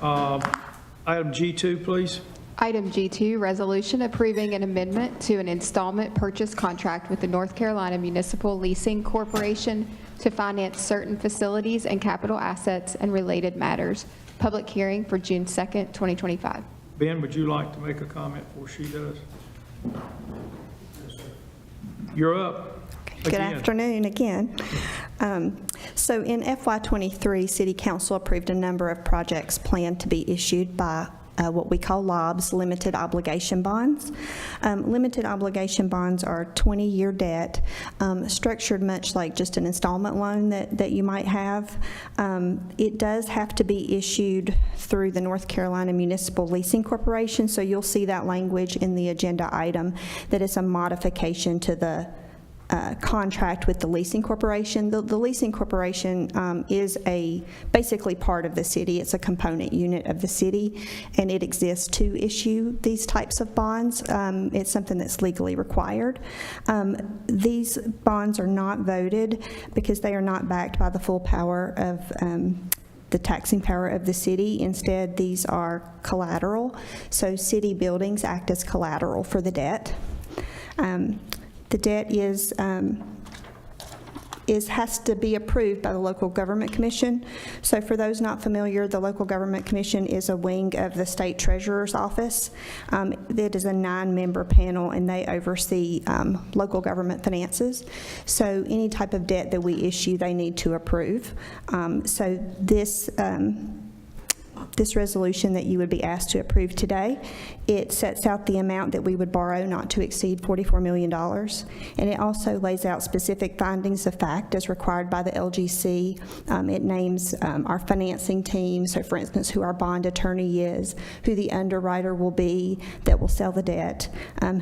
Item G2, please. Item G2, resolution approving an amendment to an installment purchase contract with the North Carolina Municipal Leasing Corporation to finance certain facilities and capital assets and related matters. Public hearing for June 2nd, 2025. Ben, would you like to make a comment before she does? You're up. Good Again. afternoon again. So in FY23, City Council approved a number of projects planned to be issued by what we call LOBs, limited obligation bonds. Limited obligation bonds are 20-year debt, structured much like just an installment loan that you might have. It does have to be issued through the North Carolina Municipal Leasing Corporation, so you'll see that language in the agenda item that is a modification to the contract with the leasing corporation. The leasing corporation is basically part of the city. It's a component unit of the city, and it exists to issue these types of bonds. It's something that's legally required. These bonds are not voted because they are not backed by the full power of the taxing power of the city. Instead, these are collateral. So city buildings act as collateral for the debt. The debt has to be approved by the Local Government Commission. So for those not familiar, the Local Government Commission is a wing of the State Treasurer's Office. It is a 9-member panel, and they oversee local government finances. So any type of debt that we issue, they need to approve. So this this resolution that you would be asked to approve today. It sets out the amount that we would borrow not to exceed $44 million, and it also lays out specific findings of fact as required by the LGC. It names our financing team, so for instance, who our bond attorney is, who the underwriter will be that will sell the debt,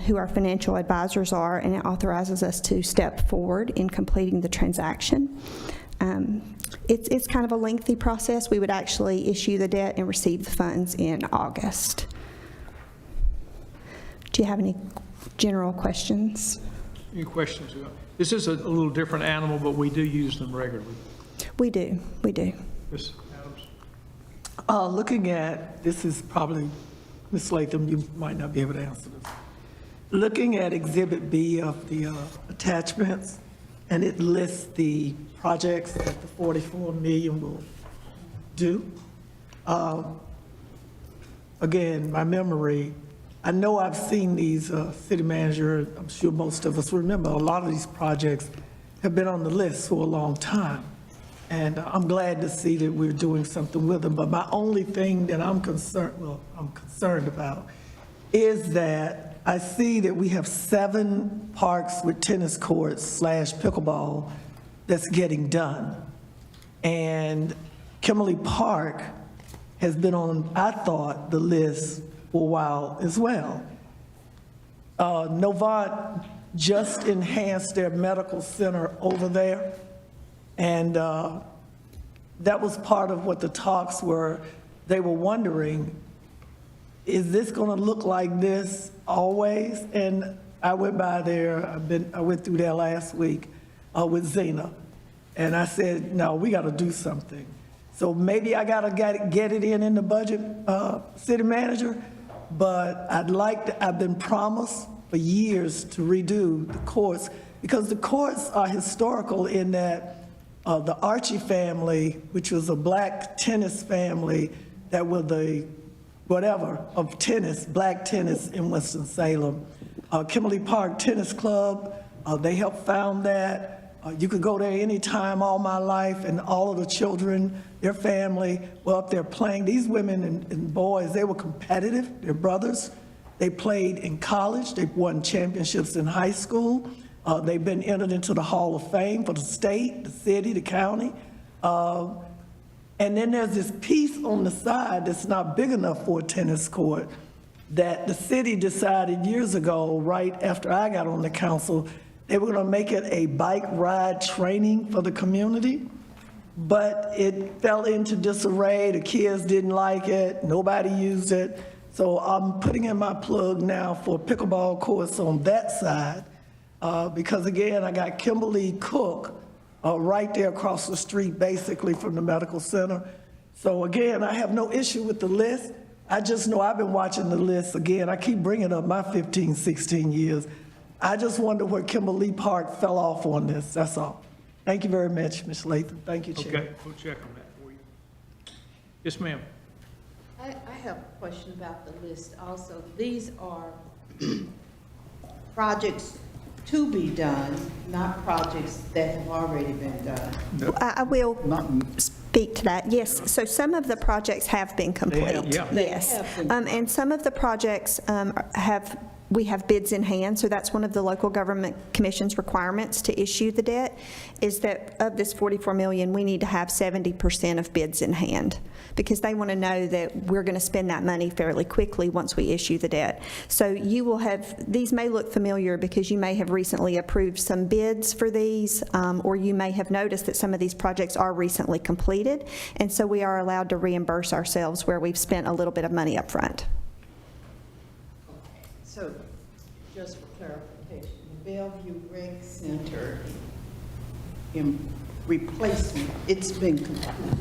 who our financial advisors are, and it authorizes us to step forward in completing the transaction. It's kind of a lengthy process. We would actually issue the debt and receive the funds in August. Do you have any general questions? Any questions? This is a little different animal, but we do use them regularly. We do. Ms. Adams? Looking at, this is probably, Ms. Latham, you might not be able to answer this. Looking at Exhibit B of the attachments, and it lists the projects that the 44 million will do. Again, my memory, I know I've seen these, city manager, I'm sure most of us remember, a lot of these projects have been on the list for a long time. And I'm glad to see that we're doing something with them. But my only thing that I'm concerned about is that I see that we have 7 parks with tennis courts / pickleball that's getting done. And Kimberly Park has been on, I thought, the list for a while as well. Novant just enhanced their medical center over there. And that was part of what the talks were. They were wondering, is this going to look like this always? And I went by there, I went through there last week with Zena. And I said, no, we got to do something. So maybe I got to get it in the budget, city manager, but I've been promised for years to redo the courts, because the courts are historical in that the Archie family, which was a black tennis family that were the whatever of tennis, black tennis in Winston-Salem. Kimberly Park Tennis Club, they helped found that. You could go there anytime all my life, and all of the children, their family, were up there playing. These women and boys, they were competitive, they're brothers. They played in college, they won championships in high school. They've been entered into the Hall of Fame for the state, the city, the county. And then there's this piece on the side that's not big enough for a tennis court that the city decided years ago, right after I got on the council, they were going to make it a bike ride training for the community. But it fell into disarray. The kids didn't like it. Nobody used it. So I'm putting in my plug now for pickleball courts on that side. Because again, I got Kimberly Cook right there across the street, basically from the medical center. So again, I have no issue with the list. I just know I've been watching the list. Again, I keep bringing up my 15, 16 years. I just wonder where Kimberly Park fell off on this, that's all. Thank you very much, Ms. Latham. Thank you, Chair. Okay, we'll check on that for you. Yes, ma'am. I have a question about the list also. These are projects to be done, not projects that have already been done. I will speak to that. Yes, so some of the projects have been complete. yeah. Yes. They have been. And some of the projects we have bids in hand, so that's one of the local government commission's requirements to issue the debt, is that of this $44 million, we need to have 70% of bids in hand, because they want to know that we're going to spend that money fairly quickly once we issue the debt. So you will have, these may look familiar because you may have recently approved some bids for these, or you may have noticed that some of these projects are recently completed, and so we are allowed to reimburse ourselves where we've spent a little bit of money up front. So, just for clarification, the Bellevue Rec Center in replacement, it's been completed.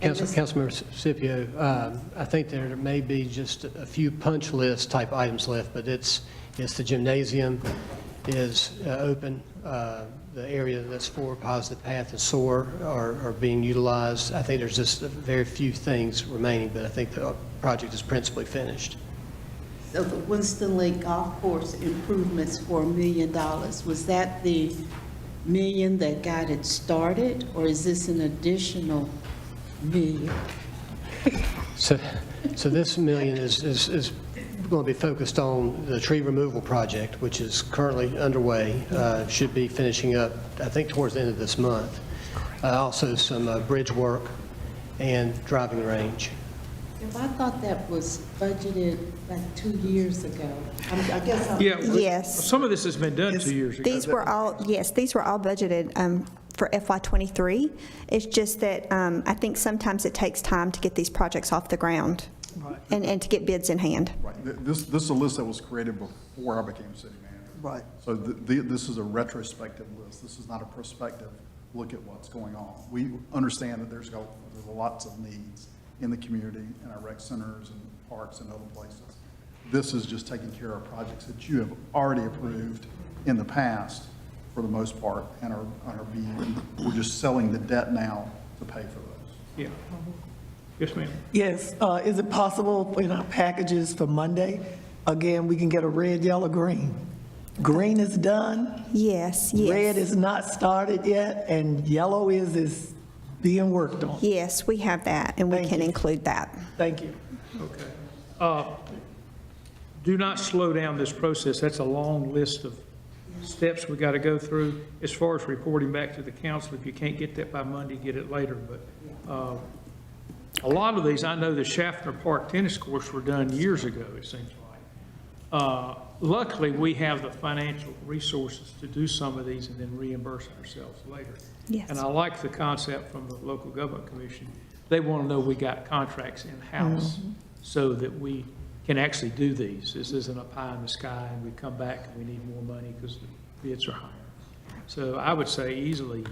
Councilmember Scipio, I think there may be just a few punch list type items left, but it's the gymnasium is open. The area that's for Positive Path and SOAR are being utilized. I think there's just very few things remaining, but I think the project is principally finished. So the Winston Lake Golf Course improvements for $1 million, was that the million that got it started, or is this an additional million? So this million is going to be focused on the tree removal project, which is currently underway, should be finishing up, I think, towards the end of this month. Also some bridge work and driving range. If I thought that was budgeted like 2 years ago, I guess I'm... Yeah. Yes. Some of this has been done 2 years ago. These were all budgeted for FY '23. It's just that I think sometimes it takes time to get these projects off the ground and to get bids in hand. Right. This is a list that was created before I became city manager. Right. So this is a retrospective list. This is not a prospective look at what's going on. We understand that there's lots of needs in the community, in our rec centers and parks and other places. This is just taking care of projects that you have already approved in the past, for the most part, and we're just selling the debt now to pay for those. Yeah. Yes, ma'am. Yes, is it possible in our packages for Monday, again, we can get a red, yellow, green? Green is done, Yes, red yes. is not started yet, and yellow is being worked on. Yes, we have that, and we Thank can you. include that. Thank you. Okay. Do not slow down this process. That's a long list of steps we got to go through. As far as reporting back to the council, if you can't get that by Monday, get it later. But a lot of these, I know the Schaffner Park tennis courts were done years ago, it seems like. Luckily, we have the financial resources to do some of these and then reimburse ourselves later. Yes. And I like the concept from the Local Government Commission. They want to know we got contracts in-house so that we can actually do these. This isn't a pie in the sky and we come back and we need more money because the bids are higher. So I would say easily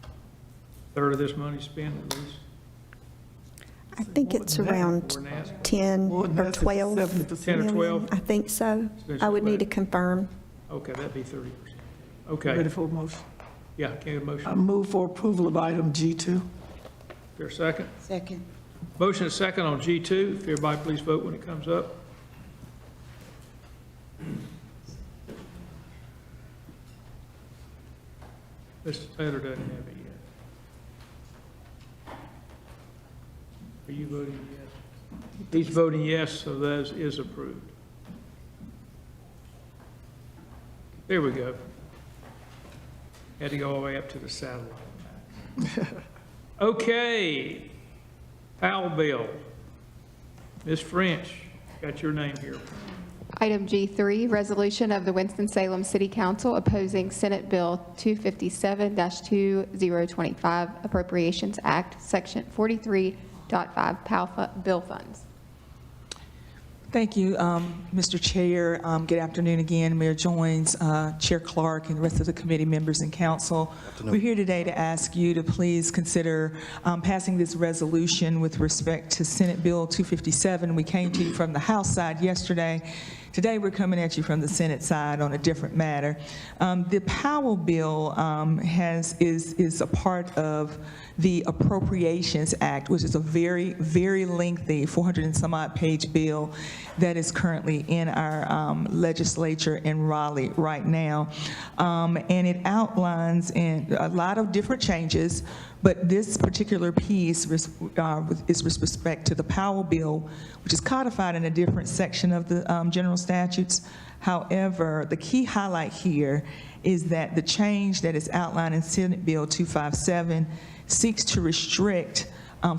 a third of this money spent at least. I think it's More than that, around more than that. 10 More than or that, 12 70%. 10 or 12? million, I think so. I would need to confirm. Okay, that'd be 30%. Ready Okay, for a motion? yeah, can I get a I motion? move for approval of item G2. Fair second? Second. Motion is second on G2. If everybody please vote when it comes up. Mr. Taylor doesn't have it yet. Are you voting yes? He's voting yes, so that is approved. There we go. Had to go all the way up to the satellite. Okay, Powell bill. Ms. French, got your name here. Item G3, resolution of the Winston-Salem City Council opposing Senate Bill 257-2025 Appropriations Act, Section 43.5 PAL bill funds. Thank you, Mr. Chair. Good afternoon again, Mayor Joines, Chair Clark, and the rest of the committee members and council. We're here today to ask you to please consider passing this resolution with respect to Senate Bill 257. We came to you from the House side yesterday. Today, we're coming at you from the Senate side on a different matter. The Powell bill is a part of the Appropriations Act, which is a very, very lengthy 400 and some odd page bill that is currently in our legislature in Raleigh right now. And it outlines in a lot of different changes, but this particular piece is with respect to the Powell bill, which is codified in a different section of the general statutes. However, the key highlight here is that the change that is outlined in Senate Bill 257 seeks to restrict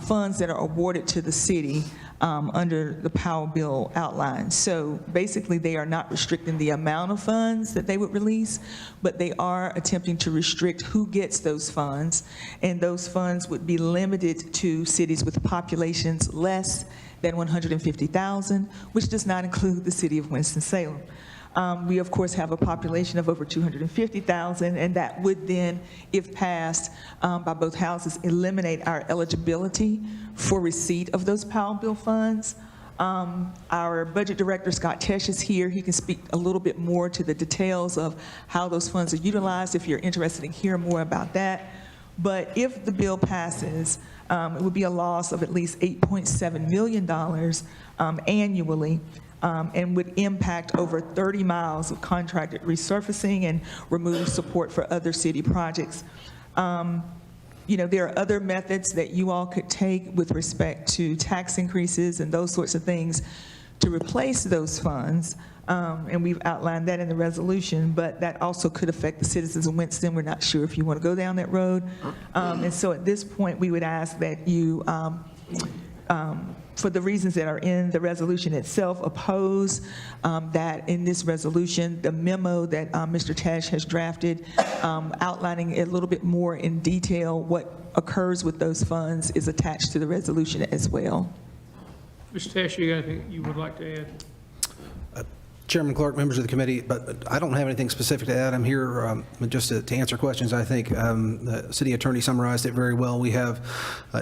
funds that are awarded to the city under the Powell bill outline. So basically, they are not restricting the amount of funds that they would release, but they are attempting to restrict who gets those funds, and those funds would be limited to cities with populations less than 150,000, which does not include the city of Winston-Salem. We, of course, have a population of over 250,000, and that would then, if passed by both houses, eliminate our eligibility for receipt of those Powell bill funds. Our budget director, Scott Tesh, is here. He can speak a little bit more to the details of how those funds are utilized if you're interested in hearing more about that. But if the bill passes, it would be a loss of at least $8.7 million annually. and would impact over 30 miles of contracted resurfacing and remove support for other city projects. There are other methods that you all could take with respect to tax increases and those sorts of things to replace those funds. And we've outlined that in the resolution, but that also could affect the citizens of Winston. We're not sure if you want to go down that road. And so at this point, we would ask that you, for the reasons that are in the resolution itself, oppose that in this resolution, the memo that Mr. Tesh has drafted, outlining a little bit more in detail what occurs with those funds, is attached to the resolution as well. Mr. Tesh, you got anything you would like to add? Chairman Clark, members of the committee, but I don't have anything specific to add. I'm here just to answer questions. I think the city attorney summarized it very well. We have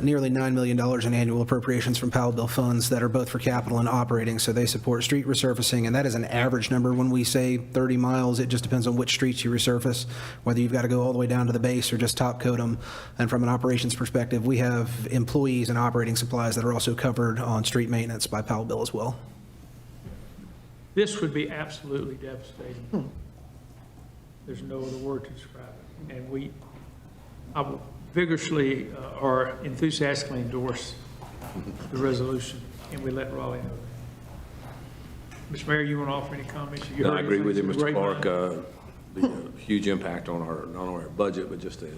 nearly $9 million in annual appropriations from Powell bill funds that are both for capital and operating, so they support street resurfacing, and that is an average number. When we say 30 miles, it just depends on which streets you resurface, whether you've got to go all the way down to the base or just top coat them. And from an operations perspective, we have employees and operating supplies that are also covered on street maintenance by Powell bill as well. This would be absolutely devastating. There's no other word to describe it. And I will vigorously or enthusiastically endorse the resolution, and we let Raleigh know that. Mr. Mayor, you want to offer any comments? No, I agree with you, Mr. Great Clark. mind. The huge impact on our, not only our budget, but just the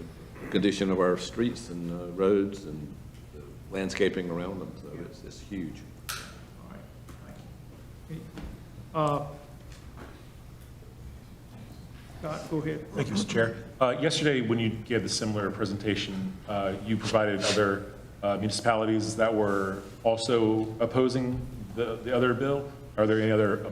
condition of our streets and roads and the landscaping around them. So it's huge. All right. Thank you. Scott, go ahead. Thank you, Mr. Chair. Yesterday, when you gave the similar presentation, you provided other municipalities that were also opposing the other bill. Are there any other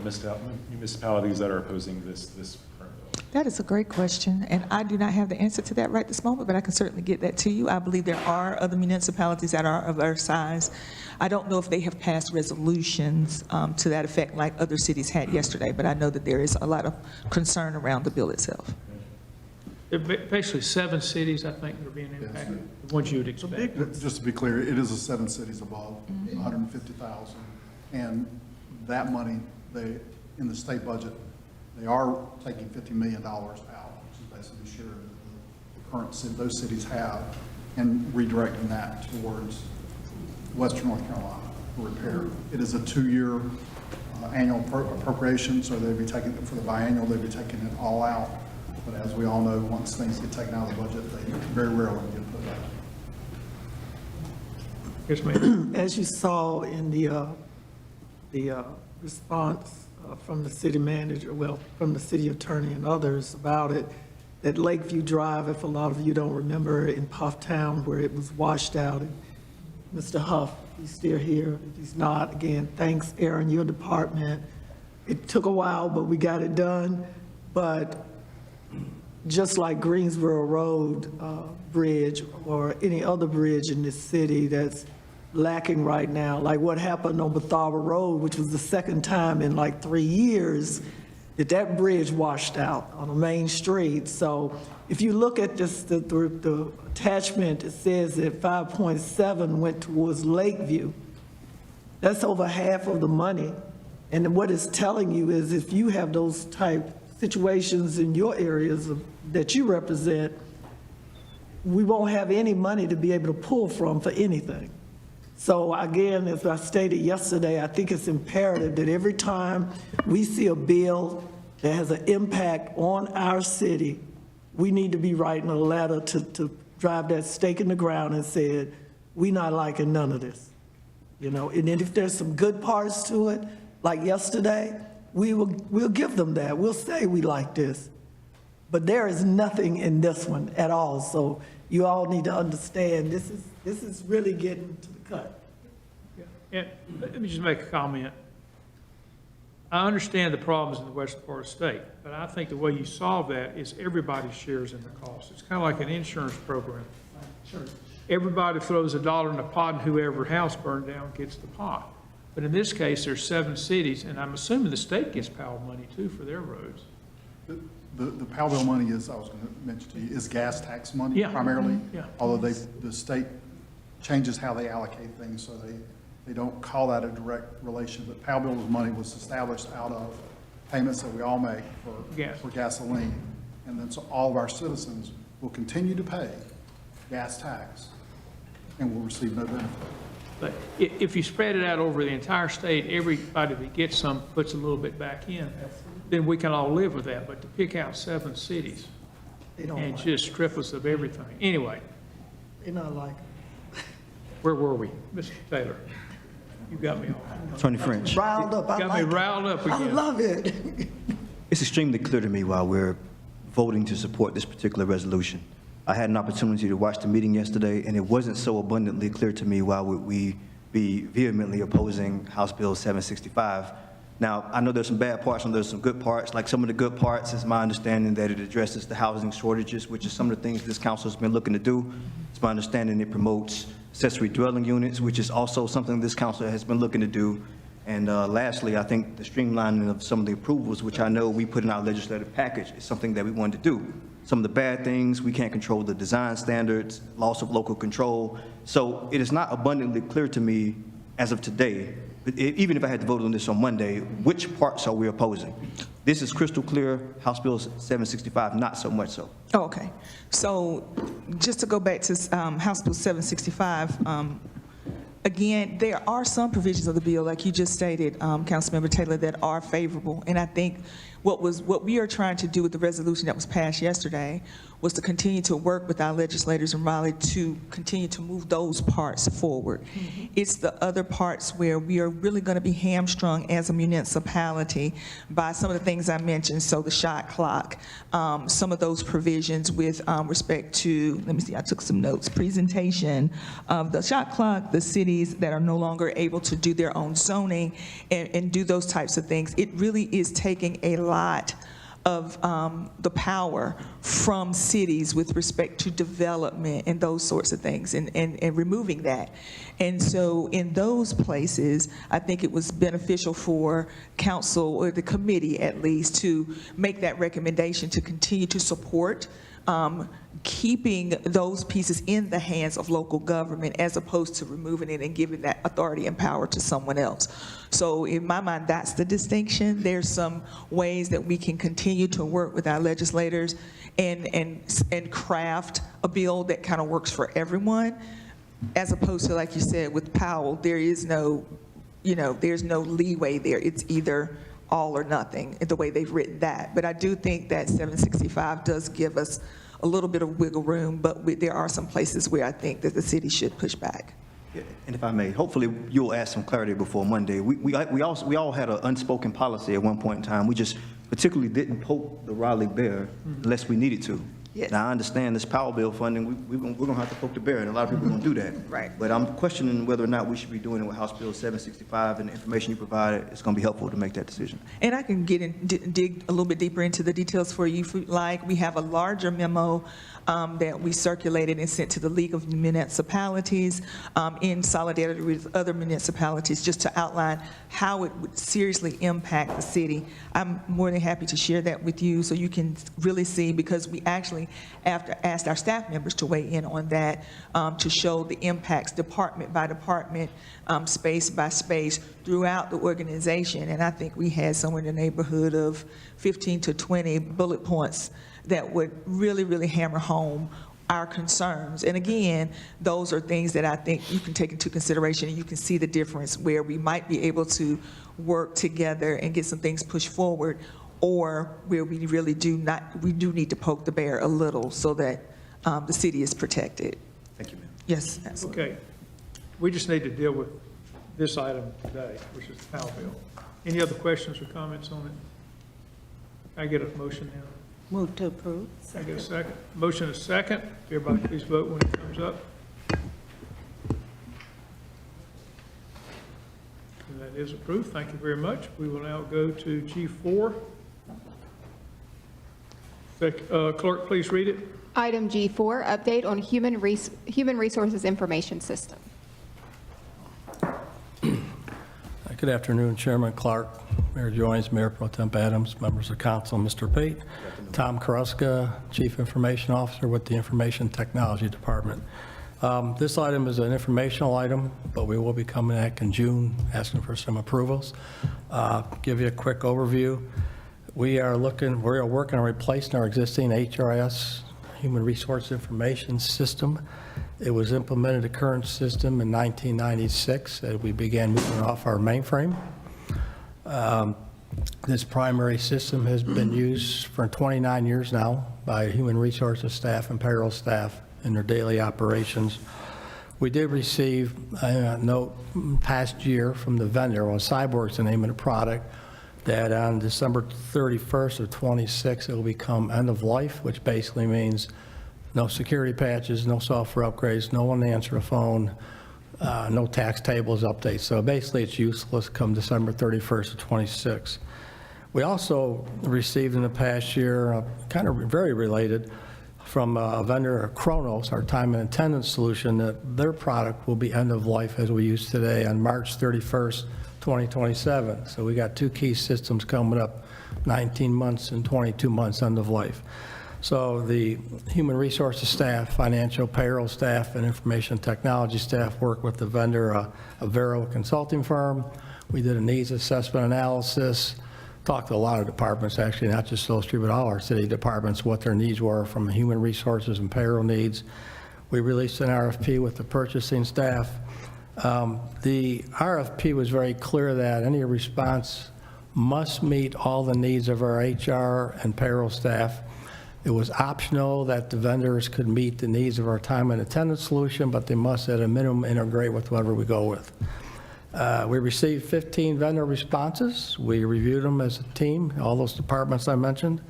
municipalities that are opposing this current bill? That is a great question, and I do not have the answer to that right this moment, but I can certainly get that to you. I believe there are other municipalities that are of our size. I don't know if they have passed resolutions to that effect like other cities had yesterday, but I know that there is a lot of concern around the bill itself. There are basically 7 cities, I think, that are being impacted, the ones you would expect. Just to be clear, it is the 7 cities above 150,000. And that money, in the state budget, they are taking $50 million out, which is basically sharing the current city, those cities have, and redirecting that towards Western North Carolina for repair. It is a 2-year annual appropriation, so they'd be taking, for the biannual, they'd be taking it all out. But as we all know, once things get taken out of the budget, they very rarely get put back. Yes, ma'am. As you saw in the response from the city manager, well, from the city attorney and others about it, that Lakeview Drive, if a lot of you don't remember, in Pufftown, where it was washed out. And Mr. Huff, he's still here. If he's not, again, thanks, Aaron, your department. It took a while, but we got it done. But just like Greensboro Road Bridge or any other bridge in this city that's lacking right now, like what happened on Bethabara Road, which was the second time in like 3 years that bridge washed out on a main street. So if you look at this, the attachment, it says that 5.7 went towards Lakeview. That's over half of the money. And what it's telling you is if you have those type situations in your areas that you represent, we won't have any money to be able to pull from for anything. So again, as I stated yesterday, I think it's imperative that every time we see a bill that has an impact on our city, we need to be writing a letter to drive that stake in the ground and say, we not liking none of this. And then if there's some good parts to it, like yesterday, we'll give them that. We'll say we like this. But there is nothing in this one at all. So you all need to understand this is really getting to the cut. Yeah. Let me just make a comment. I understand the problems in the western part of the state, but I think the way you solve that is everybody shares in the cost. It's kind of like an insurance program. Sure. Everybody throws $1 in the pot, and whoever house burned down gets the pot. But in this case, there's 7 cities, and I'm assuming the state gets Powell money too for their roads. The Powell bill money is, I was going to mention to you, is gas tax money primarily. Yeah. Although the state changes how they allocate things, so they They don't call that a direct relation, but Powell Bills money was established out of payments that we all make for gasoline. And then so all of our citizens will continue to pay gas tax and will receive no benefit. But if you spread it out over the entire state, everybody that gets some puts a little bit back in, then we can all live with that. But to pick out 7 cities and just strip us of everything. Anyway, They not like where were we? Mr. Taylor, you got me all Attorney French, riled up. I got like me it. riled up I again. love it. it's extremely clear to me why we're voting to support this particular resolution. I had an opportunity to watch the meeting yesterday, and it wasn't so abundantly clear to me why would we be vehemently opposing House Bill 765. Now, I know there's some bad parts and there's some good parts. Like some of the good parts is my understanding that it addresses the housing shortages, which is some of the things this council has been looking to do. It's my understanding it promotes accessory dwelling units, which is also something this council has been looking to do. And lastly, I think the streamlining of some of the approvals, which I know we put in our legislative package, is something that we wanted to do. Some of the bad things, we can't control the design standards, loss of local control. So it is not abundantly clear to me as of today, even if I had to vote on this on Monday, which parts are we opposing? This is crystal clear, House Bill 765, not so much so. Oh, okay. So just to go back to House Bill 765, again, there are some provisions of the bill, like you just stated, Councilmember Taylor, that are favorable. And I think what we are trying to do with the resolution that was passed yesterday was to continue to work with our legislators in Raleigh to continue to move those parts forward. It's the other parts where we are really going to be hamstrung as a municipality by some of the things I mentioned. So the shot clock, some of those provisions with respect to, let me see, I took some notes, presentation of the shot clock, the cities that are no longer able to do their own zoning and do those types of things. It really is taking a lot of the power from cities with respect to development and those sorts of things and removing that. And so in those places, I think it was beneficial for council or the committee at least to make that recommendation to continue to support keeping those pieces in the hands of local government as opposed to removing it and giving that authority and power to someone else. So in my mind, that's the distinction. There's some ways that we can continue to work with our legislators and craft a bill that kind of works for everyone, as opposed to, like you said, with Powell, there is no, there's no leeway there. It's either all or nothing, the way they've written that. But I do think that 765 does give us a little bit of wiggle room, but there are some places where I think that the city should push back. Yeah, and if I may, hopefully you'll add some clarity before Monday. We all had an unspoken policy at one point in time. We just particularly didn't poke the Raleigh bear unless we needed to. Yes. Now, I understand this Powell bill funding, we're going to have to poke the bear, and a lot of people are going to do that. Right. But I'm questioning whether or not we should be doing it with House Bill 765, and the information you provided is going to be helpful to make that decision. And I can get in, dig a little bit deeper into the details for you if you'd like. We have a larger memo that we circulated and sent to the League of Municipalities in solidarity with other municipalities, just to outline how it would seriously impact the city. I'm more than happy to share that with you so you can really see, because we actually asked our staff members to weigh in on that to show the impacts department by department, space by space throughout the organization. And I think we had somewhere in the neighborhood of 15 to 20 bullet points that would really, really hammer home our concerns. And again, those are things that I think you can take into consideration, and you can see the difference where we might be able to work together and get some things pushed forward, or where we really do need to poke the bear a little so that the city is protected. Thank you, ma'am. Yes, absolutely. Okay. We just need to deal with this item today, which is the Powell bill. Any other questions or comments on it? Can I get a motion now? Move to approve. Can I get a second? Motion is second. Everybody please vote when it comes up. And that is approved. Thank you very much. We will now go to G4. Clerk, please read it. Item G4, update on human resources information system. Good afternoon, Chairman Clark, Mayor Joines, Mayor Pro Tem Adams, members of council, Mr. Pate. Tom Karuska, Chief Information Officer with the Information Technology Department. This item is an informational item, but we will be coming back in June asking for some approvals. Give you a quick overview. We are working on replacing our existing HRS, Human Resource Information System. It was implemented, the current system, in 1996, as we began moving off our mainframe. This primary system has been used for 29 years now by human resources staff and payroll staff in their daily operations. We did receive a note past year from the vendor, well, Cyborg's the name of the product, that on December 31st of 26, it will become end of life, which basically means no security patches, no software upgrades, no one to answer a phone, no tax tables updates. So basically, it's useless come December 31st of 26. We also received in the past year, kind of very related, from a vendor, Kronos, our time and attendance solution, that their product will be end of life as we use today on March 31st, 2027. So we got two key systems coming up, 19 months and 22 months end of life. So the human resources staff, financial payroll staff, and information technology staff work with the vendor, a Vero consulting firm. We did a needs assessment analysis, talked to a lot of departments, actually, not just those three, but all our city departments, what their needs were from human resources and payroll needs. We released an RFP with the purchasing staff. The RFP was very clear that any response must meet all the needs of our HR and payroll staff. It was optional that the vendors could meet the needs of our time and attendance solution, but they must at a minimum integrate with whatever we go with. We received 15 vendor responses. We reviewed them as a team, all those departments I mentioned.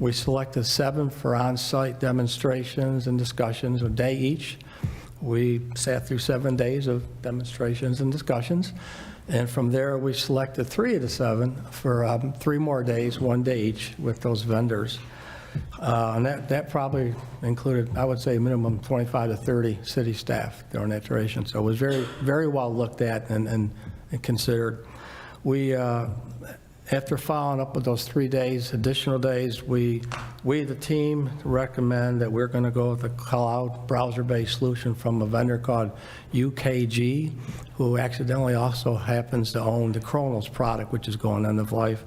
We selected 7 for on-site demonstrations and discussions, a day each. We sat through 7 days of demonstrations and discussions. And from there, we selected 3 of the 7 for 3 more days, 1 day each with those vendors. And that probably included, I would say, minimum 25 to 30 city staff during that duration. So it was very, very well looked at and considered. We, after following up with those 3 days, additional days, we the team recommend that we're going to go with a cloud browser-based solution from a vendor called UKG, who accidentally also happens to own the Kronos product, which is going end of life.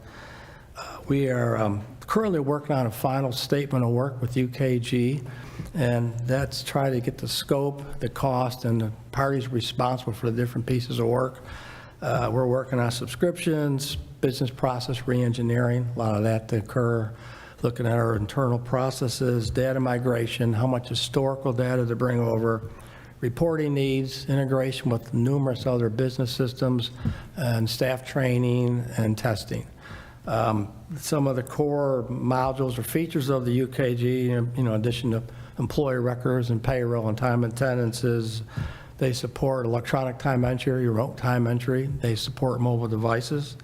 We are currently working on a final statement of work with UKG, and that's try to get the scope, the cost, and the parties responsible for the different pieces of work. We're working on subscriptions, business process re-engineering, a lot of that to occur, looking at our internal processes, data migration, how much historical data to bring over, reporting needs, integration with numerous other business systems, and staff training and testing. Some of the core modules or features of the UKG, in addition to employee records and payroll and time and attendances, they support electronic time entry, remote time entry. They support mobile devices.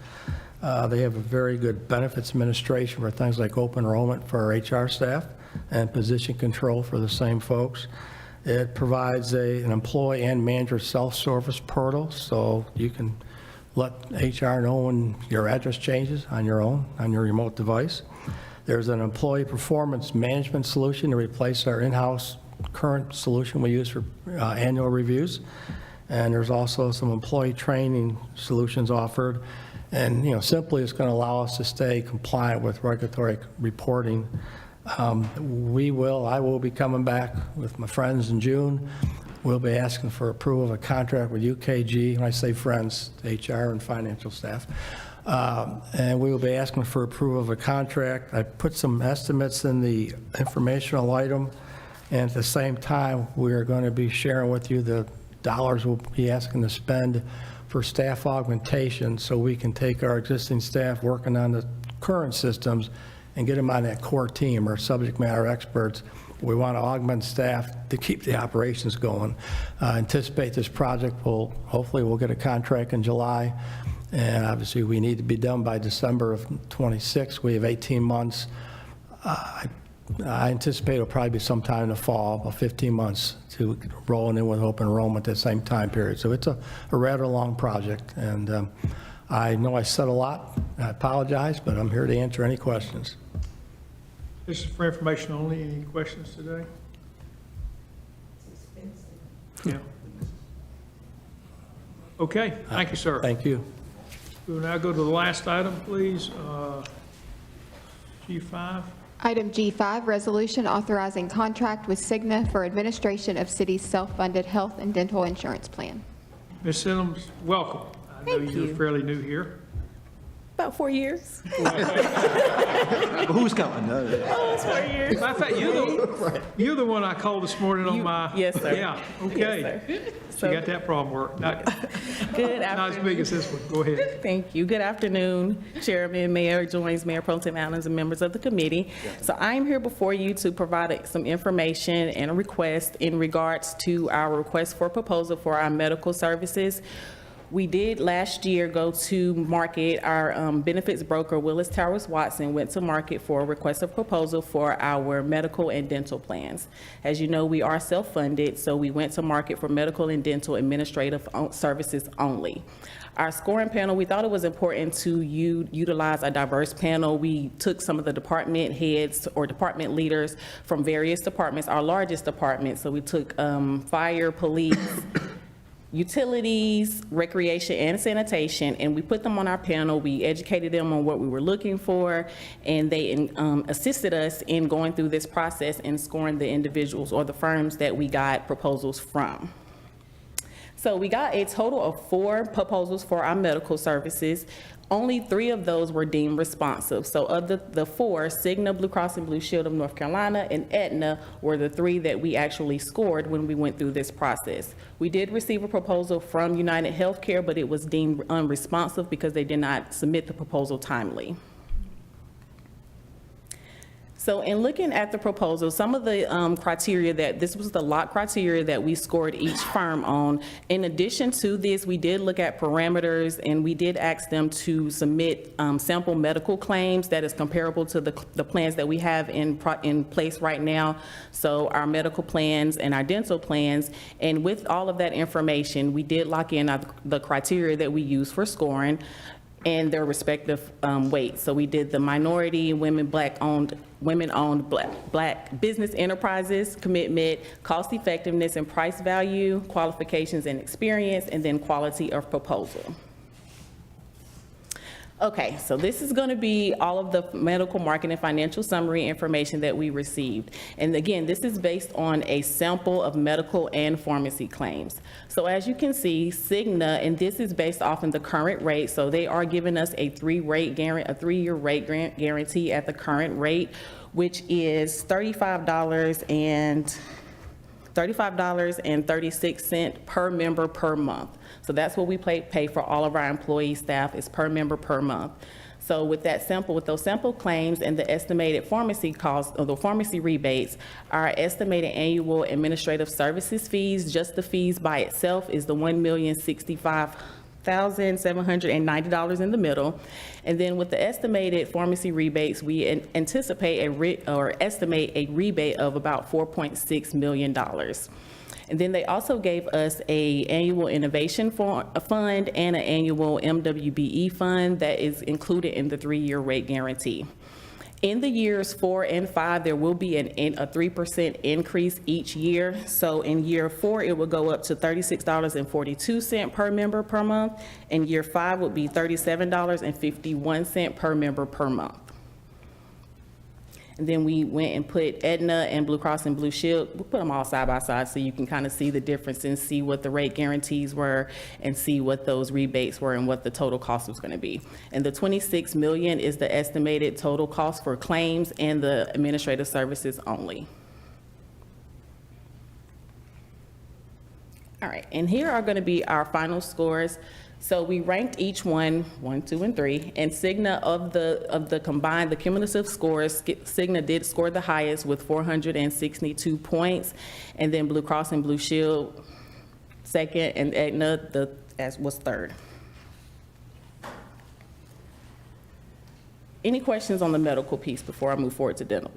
They have a very good benefits administration for things like open enrollment for our HR staff and position control for the same folks. It provides an employee and manager self-service portal, so you can let HR know when your address changes on your own, on your remote device. There's an employee performance management solution to replace our in-house current solution we use for annual reviews. And there's also some employee training solutions offered. And, simply it's going to allow us to stay compliant with regulatory reporting. I will be coming back with my friends in June. We'll be asking for approval of a contract with UKG, when I say friends, HR and financial staff. And we will be asking for approval of a contract. I put some estimates in the informational item, and at the same time, we are going to be sharing with you the dollars we'll be asking to spend for staff augmentation, so we can take our existing staff working on the current systems and get them on that core team, or subject matter experts. We want to augment staff to keep the operations going. Anticipate this project hopefully we'll get a contract in July, and obviously we need to be done by December of 26. We have 18 months. I anticipate it'll probably be sometime in the fall, about 15 months to rolling in with open enrollment at the same time period. So it's a rather long project, and I know I said a lot. I apologize, but I'm here to answer any questions. This is for information only. Any questions today? Yeah. Okay, thank you, sir. Thank you. We will now go to the last item, please. G5. Item G5, resolution authorizing contract with Cigna for administration of city's self-funded health and dental insurance plan. Ms. Sims, welcome. I know Thank you're you. fairly new here. About 4 years. But who's counting? Oh, it's 4 years. Matter of fact, you're the one I called this morning on my. Yes, sir. Yeah, okay. Yes, So you got that problem worked. Not Good as big as this one. Go ahead. Thank you. Good afternoon, Chairman, Mayor Joins, Mayor Pro Tem Adams, and members of the committee. So I am here before you to provide some information and a request in regards to our request for proposal for our medical services. We did last year go to market. Our benefits broker, Willis Towers Watson, went to market for a request of proposal for our medical and dental plans. As you know, we are self-funded, so we went to market for medical and dental administrative services only. Our scoring panel, we thought it was important to utilize a diverse panel. We took some of the department heads or department leaders from various departments, our largest departments. So we took fire, police, utilities, recreation, and sanitation, and we put them on our panel. We educated them on what we were looking for, and they assisted us in going through this process and scoring the individuals or the firms that we got proposals from. So we got a total of 4 proposals for our medical services. Only 3 of those were deemed responsive. So of the 4, Cigna, Blue Cross and Blue Shield of North Carolina, and Aetna were the 3 that we actually scored when we went through this process. We did receive a proposal from United Healthcare, but it was deemed unresponsive because they did not submit the proposal timely. So in looking at the proposal, some of the criteria this was the lot criteria that we scored each firm on. In addition to this, we did look at parameters, and we did ask them to submit sample medical claims that is comparable to the plans that we have in place right now. So our medical plans and our dental plans. And with all of that information, we did lock in the criteria that we use for scoring and their respective weights. So we did the minority, women-owned black business enterprises, commitment, cost effectiveness and price value, qualifications and experience, and then quality of proposal. Okay, so this is going to be all of the medical, market, and financial summary information that we received. And again, this is based on a sample of medical and pharmacy claims. So as you can see, Cigna, and this is based off of the current rate, so they are giving us a 3-year rate guarantee at the current rate, which is $35.36 per member per month. So that's what we pay for all of our employee staff, is per member per month. So with those sample claims and the estimated pharmacy costs or the pharmacy rebates, our estimated annual administrative services fees, just the fees by itself, is the $1,065,790 in the middle. And then with the estimated pharmacy rebates, we anticipate estimate a rebate of about $4.6 million. And then they also gave us an annual innovation fund and an annual MWBE fund that is included in the 3-year rate guarantee. In the years 4 and 5, there will be a 3% increase each year. So in year 4, it will go up to $36.42 per member per month, and year 5 would be $37.51 per member per month. And then we went and put Aetna and Blue Cross and Blue Shield, we put them all side by side so you can kind of see the difference and see what the rate guarantees were and see what those rebates were and what the total cost was going to be. And the $26 million is the estimated total cost for claims and the administrative services only. All right, and here are going to be our final scores. So we ranked each one, 1, 2, and 3, and Cigna of the combined, the cumulative scores, Cigna did score the highest with 462 points, and then Blue Cross and Blue Shield second, and Aetna was third. Any questions on the medical piece before I move forward to dental?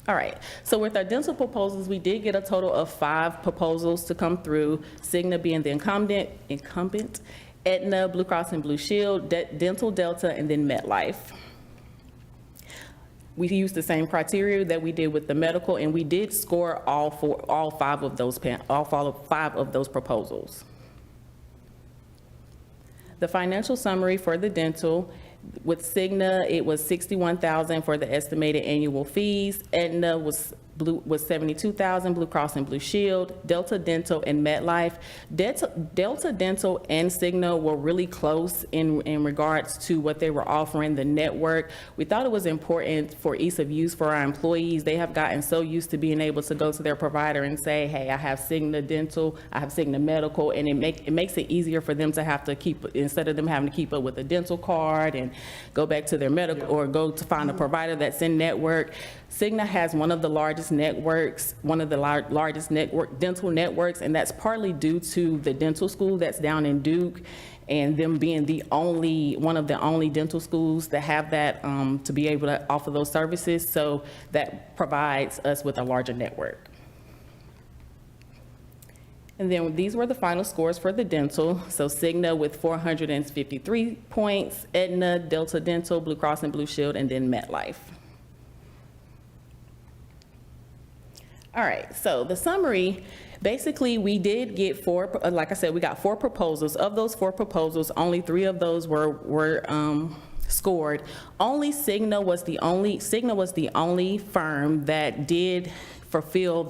All right, so with our dental proposals, we did get a total of 5 proposals to come through, Cigna being the incumbent, Aetna, Blue Cross and Blue Shield, Dental Delta, and then MetLife. We used the same criteria that we did with the medical, and we did score all five of those proposals. The financial summary for the dental, with Cigna, it was $61,000 for the estimated annual fees. Aetna was $72,000, Blue Cross and Blue Shield, Delta Dental, and MetLife. Delta Dental and Cigna were really close in regards to what they were offering, the network. We thought it was important for ease of use for our employees. They have gotten so used to being able to go to their provider and say, hey, I have Cigna Dental, I have Cigna Medical, and it makes it easier for them to have to instead of them having to keep up with a dental card and go back to their medical or go to find a provider that's in network. Cigna has one of the largest networks, one of the largest dental networks, and that's partly due to the dental school that's down in Duke and them being one of the only dental schools that have that to be able to offer those services. So that provides us with a larger network. And then these were the final scores for the dental. So Cigna with 453 points, Aetna, Delta Dental, Blue Cross and Blue Shield, and then MetLife. All right, so the summary, basically we did get like I said, we got 4 proposals. Of those 4 proposals, only 3 of those were scored. Cigna was the only firm that did fulfill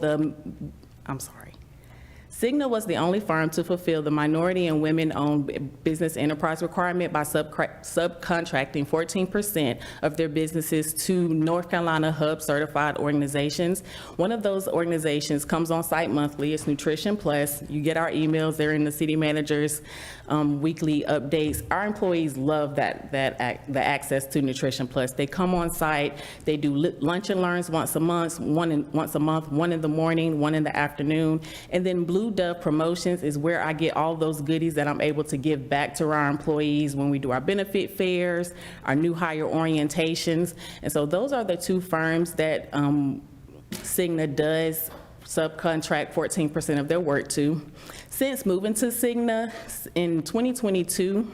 Cigna was the only firm to fulfill the minority and women-owned business enterprise requirement by subcontracting 14% of their businesses to North Carolina Hub certified organizations. One of those organizations comes on site monthly. It's Nutrition Plus. You get our emails. They're in the city manager's weekly updates. Our employees love the access to Nutrition Plus. They come on site. They do lunch and learns once a month, one in the morning, one in the afternoon, and then Blue Dove Promotions is where I get all those goodies that I'm able to give back to our employees when we do our benefit fairs, our new hire orientations. And so those are the 2 firms that Cigna does subcontract 14% of their work to. Since moving to Cigna in 2022,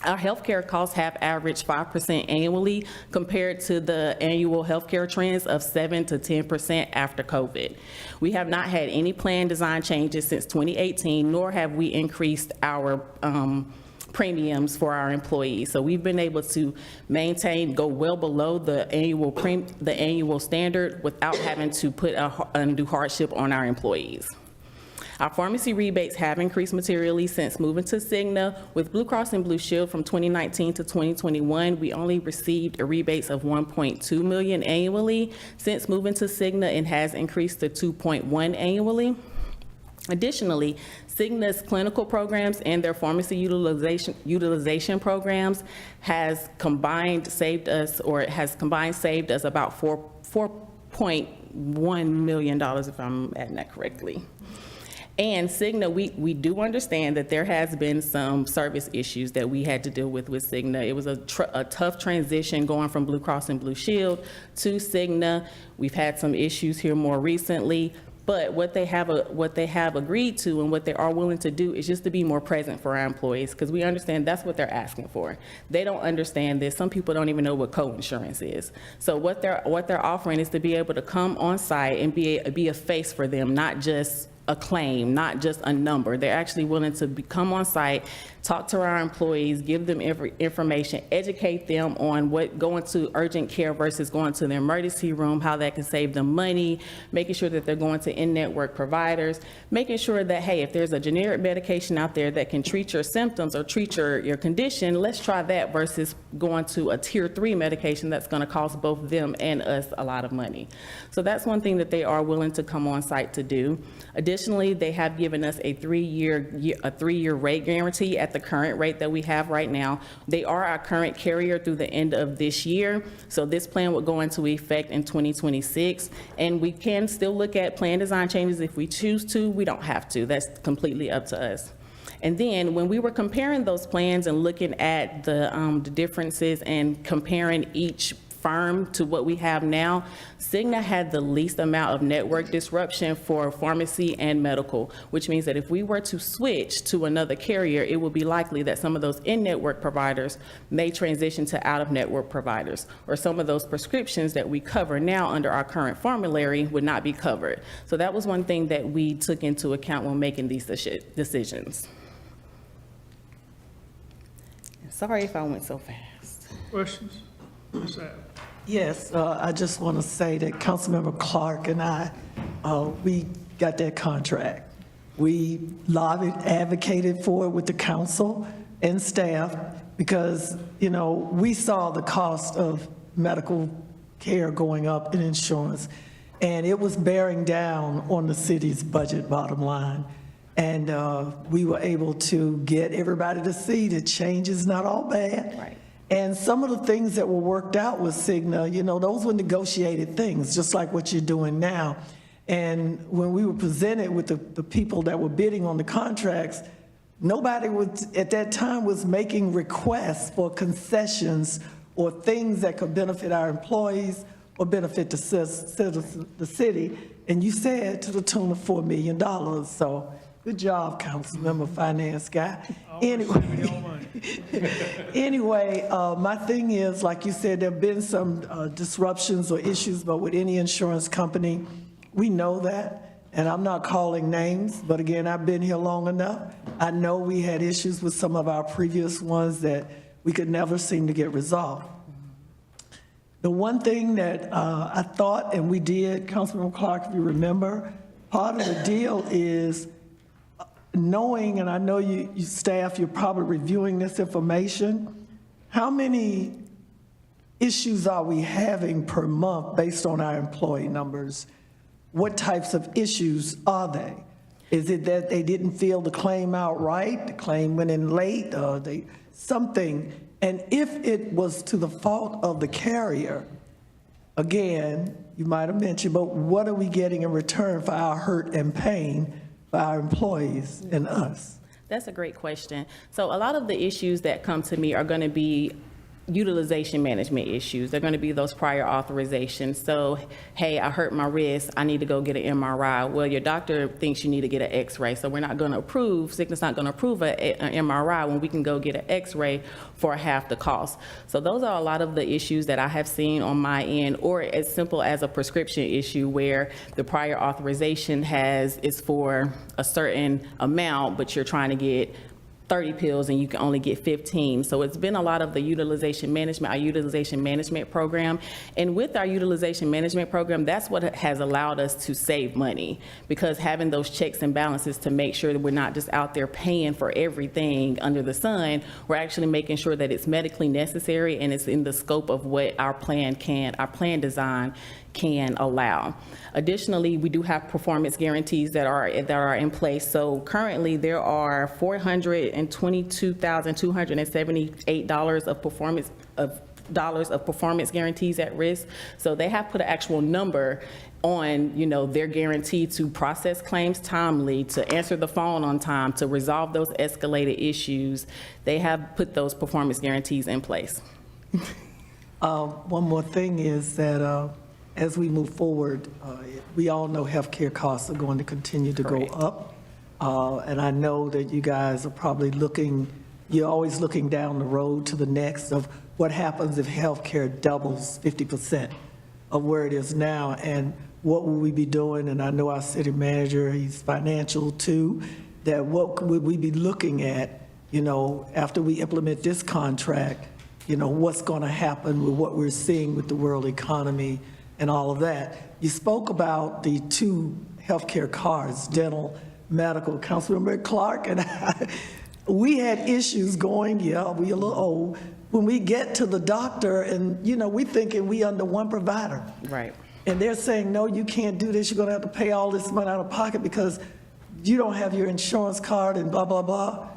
our healthcare costs have averaged 5% annually compared to the annual healthcare trends of 7 to 10% after COVID. We have not had any plan design changes since 2018, nor have we increased our premiums for our employees. So we've been able to go well below the annual standard without having to put undue hardship on our employees. Our pharmacy rebates have increased materially since moving to Cigna. With Blue Cross and Blue Shield from 2019 to 2021, we only received a rebates of $1.2 million annually. Since moving to Cigna, it has increased to $2.1 annually. Additionally, Cigna's clinical programs and their pharmacy utilization programs has combined saved us about $4.1 million, if I'm adding that correctly. And Cigna, we do understand that there has been some service issues that we had to deal with Cigna. It was a tough transition going from Blue Cross and Blue Shield to Cigna. We've had some issues here more recently, but what they have agreed to and what they are willing to do is just to be more present for our employees, because we understand that's what they're asking for. They don't understand this. Some people don't even know what co-insurance is. So what they're offering is to be able to come on site and be a face for them, not just a claim, not just a number. They're actually willing to come on site, talk to our employees, give them information, educate them on what going to urgent care versus going to the emergency room, how that can save them money, making sure that they're going to in-network providers, making sure that, hey, if there's a generic medication out there that can treat your symptoms or treat your condition, let's try that versus going to a tier 3 medication that's going to cost both them and us a lot of money. So that's one thing that they are willing to come on site to do. Additionally, they have given us a 3-year rate guarantee at the current rate that we have right now. They are our current carrier through the end of this year, so this plan will go into effect in 2026, and we can still look at plan design changes if we choose to. We don't have to. That's completely up to us. And then when we were comparing those plans and looking at the differences and comparing each firm to what we have now, Cigna had the least amount of network disruption for pharmacy and medical, which means that if we were to switch to another carrier, it would be likely that some of those in-network providers may transition to out-of-network providers, or some of those prescriptions that we cover now under our current formulary would not be covered. So that was one thing that we took into account when making these decisions. Sorry if I went so fast. Questions? Ms. Adams? Yes, I just want to say that Councilmember Clark and I, we got that contract. We lobbied, advocated for it with the council and staff because, you know, we saw the cost of medical care going up in insurance, and it was bearing down on the city's budget bottom line. And we were able to get everybody to see that change is not all bad. Right. And some of the things that were worked out with Cigna, you know, those were negotiated things, just like what you're doing now. And when we were presented with the people that were bidding on the contracts, nobody was, at that time, was making requests for concessions or things that could benefit our employees or benefit the city. And you said to the tune of $4 million. So good job, Councilmember Finance Guy. Anyway, my thing is, like you said, there have been some disruptions or issues, but with any insurance company, we know that, and I'm not calling names, but again, I've been here long enough. I know we had issues with some of our previous ones that we could never seem to get resolved. The one thing that I thought, and we did, Councilman Clark, if you remember, part of the deal is knowing, and I know you staff, you're probably reviewing this information, how many issues are we having per month based on our employee numbers? What types of issues are they? Is it that they didn't fill the claim out right, the claim went in late, or something? And if it was to the fault of the carrier, again, you might have mentioned, but what are we getting in return for our hurt and pain for our employees and us? That's a great question. So a lot of the issues that come to me are going to be utilization management issues. They're going to be those prior authorizations. So, hey, I hurt my wrist, I need to go get an MRI. Well, your doctor thinks you need to get an X-ray, so we're not going to approve, Cigna's not going to approve an MRI when we can go get an X-ray for half the cost. So those are a lot of the issues that I have seen on my end, or as simple as a prescription issue where the prior authorization is for a certain amount, but you're trying to get 30 pills and you can only get 15. So it's been a lot of the utilization management, our utilization management program. And with our utilization management program, that's what has allowed us to save money, because having those checks and balances to make sure that we're not just out there paying for everything under the sun, we're actually making sure that it's medically necessary and it's in the scope of what our plan design can allow. Additionally, we do have performance guarantees that are in place. So currently there are $422,278 of performance guarantees at risk. So they have put an actual number on, their guarantee to process claims timely, to answer the phone on time, to resolve those escalated issues. They have put those performance guarantees in place. One more thing is that as we move forward, we all know healthcare costs are going to continue to go up. And I know that you guys are probably you're always looking down the road to the next of what happens if healthcare doubles 50% of where it is now, and what will we be doing? And I know our city manager, he's financial too, that what would we be looking at, after we implement this contract, what's going to happen with what we're seeing with the world economy and all of that. You spoke about the two healthcare cards, dental, medical. Councilmember Clark and I, we had issues going, we a little old, when we get to the doctor and, we thinking we under one provider. Right. And they're saying, no, you can't do this. You're going to have to pay all this money out of pocket because you don't have your insurance card and blah, blah, blah.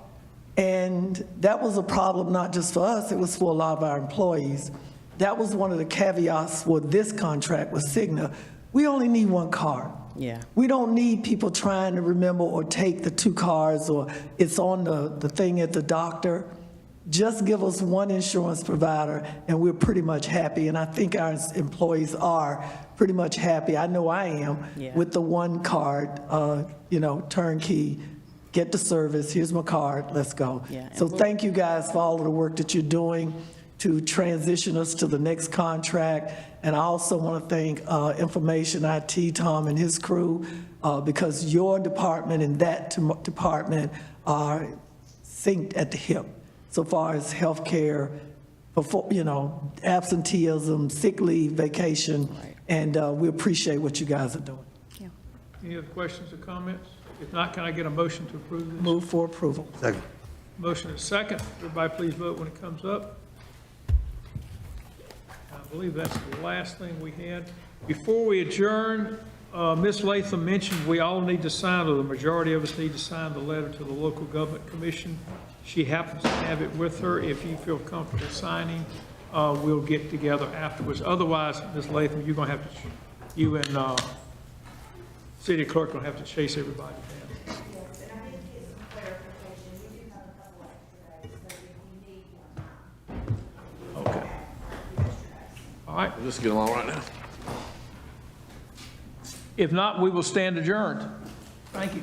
And that was a problem not just for us, it was for a lot of our employees. That was one of the caveats for this contract with Cigna. We only need one card. Yeah. We don't need people trying to remember or take the two cards, or it's on the thing at the doctor. just give us one insurance provider, and we're pretty much happy. And I think our employees are pretty much happy. I know I am with the one card, turnkey, get the service, here's my card, let's go. So thank you guys for all of the work that you're doing to transition us to the next contract. And I also want to thank Information IT, Tom and his crew, because your department and that department are synced at the hip so far as healthcare, absenteeism, sick leave, vacation, and we appreciate what you guys are doing. Any other questions or comments? If not, can I get a motion to approve this? Move for approval. Second. Motion is second. Everybody please vote when it comes up. I believe that's the last thing we had. Before we adjourn, Ms. Latham mentioned we all need to sign, or the majority of us need to sign the letter to the local government commission. She happens to have it with her. If you feel comfortable signing, we'll get together afterwards. Otherwise, Ms. Latham, you're going to have to, you and city clerk will have to chase everybody down. Yes, and I did get some clarification. We do have a couple extra days, so if you need one. Okay. All right. We'll just get along right now. If not, we will stand adjourned. Thank you.